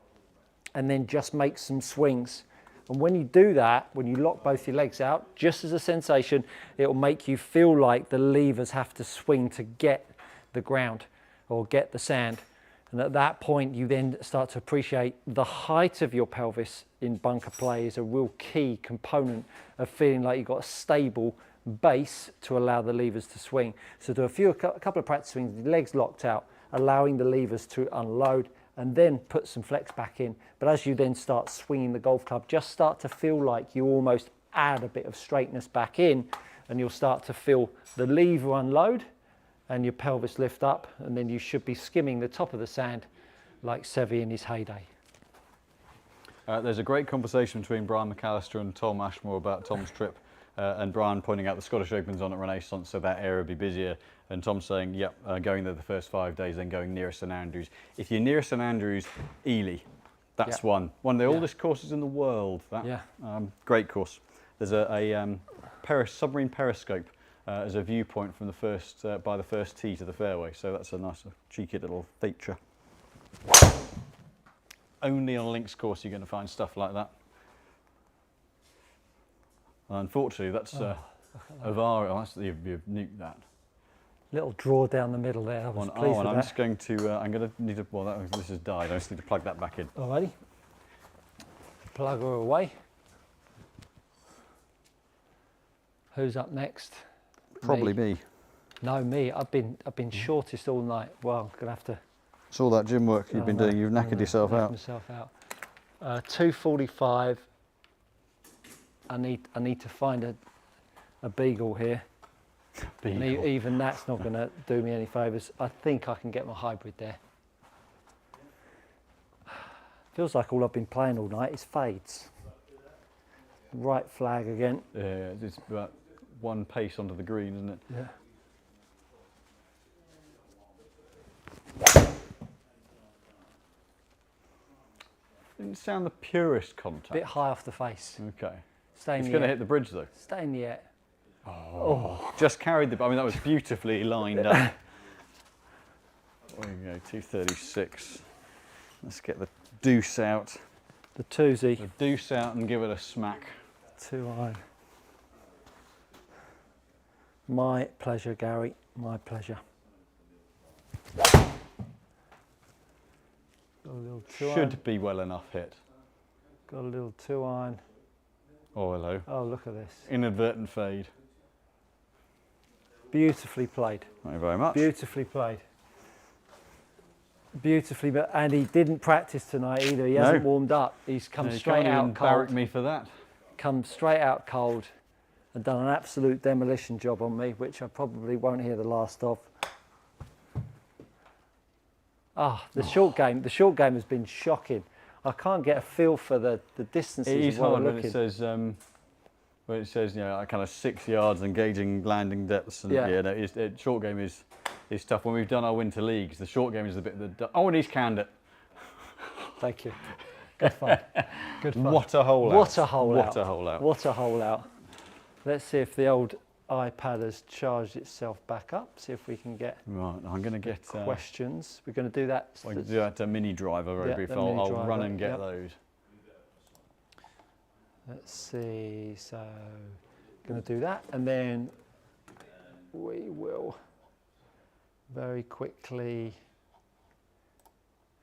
and then just make some swings. And when you do that, when you lock both your legs out, just as a sensation, it will make you feel like the levers have to swing to get the ground or get the sand. And at that point, you then start to appreciate the height of your pelvis in bunker play is a real key component of feeling like you've got a stable base to allow the levers to swing. So do a couple of practice swings, legs locked out, allowing the levers to unload, and then put some flex back in. But as you then start swinging the golf club, just start to feel like you almost add a bit of straightness back in, and you'll start to feel the lever unload and your pelvis lift up, and then you should be skimming the top of the sand like Seve in his heyday. There's a great conversation between Brian McAllister and Tom Ashmore about Tom's trip, and Brian pointing out the Scottish Open's on at Renaissance, so that area will be busier, and Tom saying, yep, going there the first 5 days, then going nearest St Andrews. If you're nearest St Andrews, Ely, that's one of the oldest courses in the world. Great course. There's a submarine periscope as a viewpoint from the first by the first tee to the fairway, so that's a nice cheeky little feature. Only on a links course you're going to find stuff like that. Unfortunately, that's Avario. You've nuked that. Little draw down the middle there. I was pleased with I'm that. just going to. I'm going to need to. Well, this has died. I just need to plug that back in. Alrighty. Plug her away. Who's up next? Probably me. No, me. I've been shortest all night. Well, I'm gonna have to It's all that gym work you've been doing. You've knackered yourself out. Myself out. 2:45. I need to find a beagle here. Beagle. And even that's not going to do me any favours. I think I can get my hybrid there. Feels like all I've been playing all night is fades. Right flag again. Yeah, it's about one pace onto the green, isn't it? Yeah. Didn't sound the purest contact. Bit high off the face. Okay. Stay in It's the going to air. hit the bridge though. Stay in the air. Oh. Just carried the. I mean, that was beautifully lined up. There you go, 236. Let's get the deuce out. The twosie. The deuce out and give it a smack. 2-iron. My pleasure, Gary. My pleasure. Got a little 2-iron. Should be well enough hit. Got a little 2-iron. Oh, hello. Oh, look at this. Inadvertent fade. Beautifully played. Thank you very much. Beautifully played. Beautifully, and he didn't practice tonight either. He hasn't warmed up. He's come straight out cold. Barrack me for that. Come straight out cold and done an absolute demolition job on me, which I probably won't hear the last of. The short game has been shocking. I can't get a feel for the distances. It is while hard I'm when it says, you know, kind of 6 yards engaging landing depths, and short game is tough. When we've done our winter leagues, the short game is the bit that. Oh, and he's canned it. Thank you. Good fun. Good fun. What a hole out. What a hole out. What a hole out. What a hole out. Let's see if the old iPad has charged itself back up. See if we can get. Right, I'm going to get questions. We're going to do that. I can do that mini driver very briefly. I'll run and get those. Let's see. So, going to do that, and then we will very quickly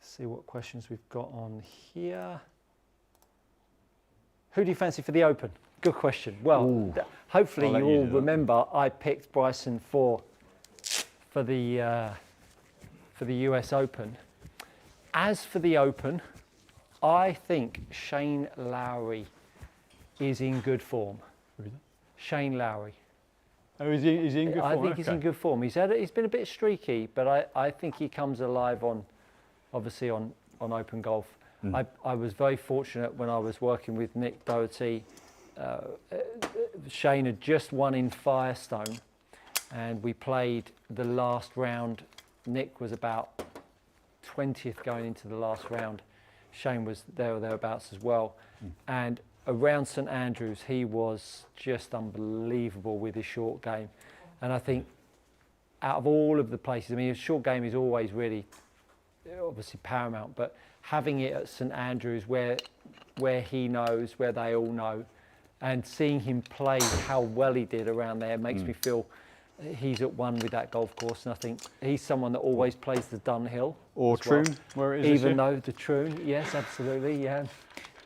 see what questions we've got on here. Who do you fancy for the Open? Good question. Well, hopefully you all remember I picked Bryson for the US Open. As for the Open, I think Shane Lowry is in good form. Shane Lowry. Oh, is he in good form? I think he's in good form. He's been a bit streaky, but I think he comes alive obviously on Open Golf. I was very fortunate when I was working with Nick Doherty. Shane had just won in Firestone, and we played the last round. Nick was about 20th going into the last round. Shane was there or thereabouts as well. And around St Andrews, he was just unbelievable with his short game. And I think out of all of the places, I mean, his short game is always really obviously paramount, but having it at St Andrews where he knows, where they all know, and seeing him play how well he did around there makes me feel he's at one with that golf course. And I think he's someone that always plays the Dunhill. Or Troon, where it is. Even though the Troon, yes, absolutely, yeah.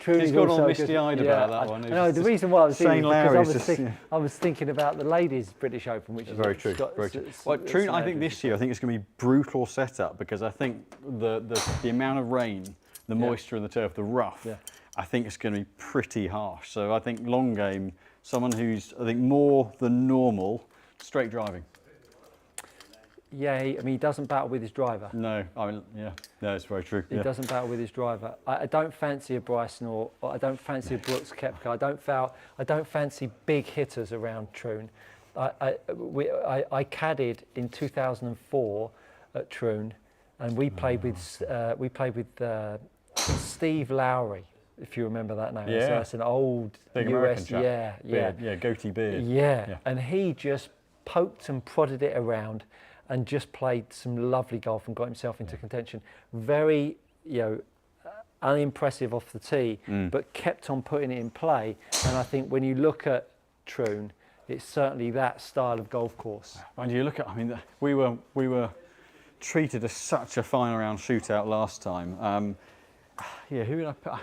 He's got all misty-eyed about that one. No, the reason why I was thinking because I was thinking about the ladies' British Open, which is very true. Very true. Well, Troon, I think this year, I think it's going to be brutal setup because I think the amount of rain, the moisture in the turf, the rough, I think it's going to be pretty harsh. So I think long game, someone who's I think more than normal, straight driving. Yeah, I mean, he doesn't battle with his driver. No, I mean, no, it's very true. He doesn't battle with his driver. I don't fancy a Bryson or I don't fancy a Brooks Koepka. I don't fancy big hitters around Troon. I caddied in 2004 at Troon, and we played with Steve Lowry, if you remember that name. Yeah, so that's an old big US, American chap. yeah, goatee beard. Yeah, and he just poked and prodded it around and just played some lovely golf and got himself into contention. Very, unimpressive off the tee, but kept on putting it in play. And I think when you look at Troon, it's certainly that style of golf course. And you look at, I mean, we were treated as such a final round shootout last time. Who would I put?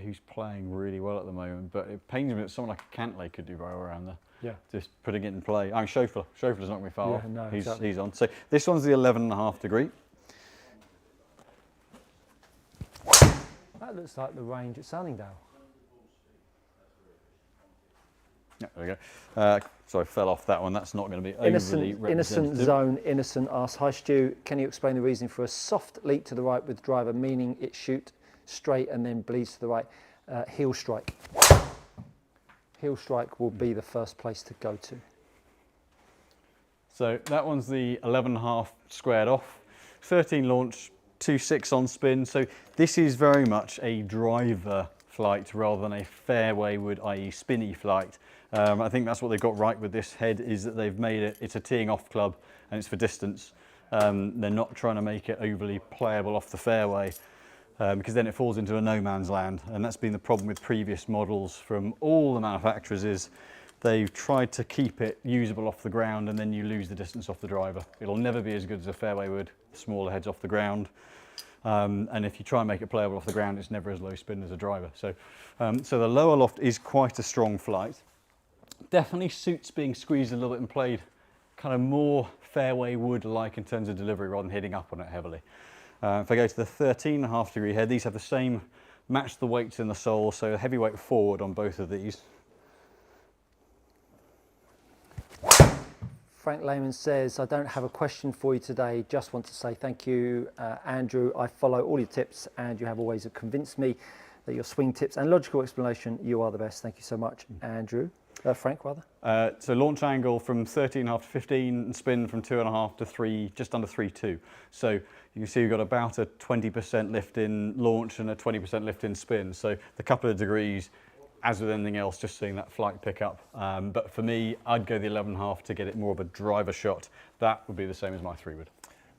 who's playing really well at the moment, but it pains me that someone like a Cantlay could do very well around there. Yeah. Just putting it in play. I mean, Schauffele's not going to be far off. No, He's on. So this one's the 11.5 degree. That looks like the range at Sunningdale. Yeah, there we go. So I fell off that one. That's not going to be overly representative. Innocent zone. Innocent asks, hi Stu, can you explain the reason for a soft leap to the right with driver, meaning it shoot straight and then bleeds to the right? Heel strike. Heel strike will be the first place to go to. So that one's the 11.5 squared off, 13 launch, 2.6 on spin. So this is very much a driver flight rather than a fairway wood, i.e. spinny flight. I think that's what they've got right with this head, is that they've made it, it's a teeing off club and it's for distance. They're not trying to make it overly playable off the fairway, because then it falls into a no man's land. And that's been the problem with previous models from all the manufacturers, is they've tried to keep it usable off the ground and then you lose the distance off the driver. It'll never be as good as a fairway wood, smaller heads off the ground. And if you try and make it playable off the ground, it's never as low spin as a driver. So, so the lower loft is quite a strong flight. Definitely suits being squeezed a little bit and played kind of more fairway wood-like in terms of delivery rather than hitting up on it heavily. If I go to the 13.5 degree head, these have the same, match the weights in the sole, so heavyweight forward on both of these. Frank Lehman says, I don't have a question for you today, just want to say thank you, Andrew. I follow all your tips and you have always convinced me that your swing tips and logical explanation, you are the best. Thank you so much, Andrew. Frank, rather. So launch angle from 13.5 to 15 and spin from 2.5 to 3, just under 3.2. So you can see we've got about a 20% lift in launch and a 20% lift in spin. So the couple of degrees, as with anything else, just seeing that flight pick up. But for me, I'd go the 11.5 to get it more of a driver shot. That would be the same as my 3 wood.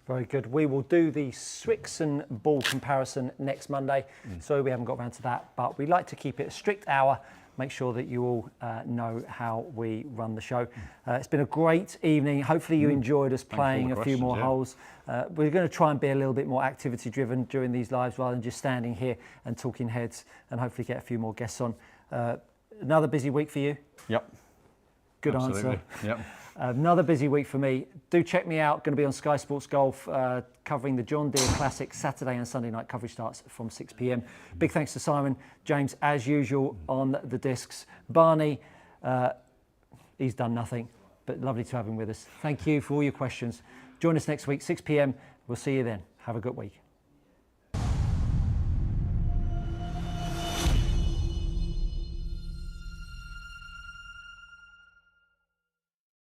Very good. We will do the Swixen ball comparison next Monday. So we haven't got around to that, but we like to keep it a strict hour. Make sure that you all know how we run the show. It's been a great evening. Hopefully you enjoyed us playing a few more holes. We're going to try and be a little bit more activity driven during these lives rather than just standing here and talking heads, and hopefully get a few more guests on. Another busy week for you? Yep. Good Absolutely. answer. Yep. Another busy week for me. Do check me out. Going to be on Sky Sports Golf covering the John Deere Classic. Saturday and Sunday night coverage starts from 6 p.m. Big thanks to Simon, James, as usual, on the discs. Barney, he's done nothing, but lovely to have him with us. Thank you for all your questions. Join us next week, 6 p.m. We'll see you then. Have a good week.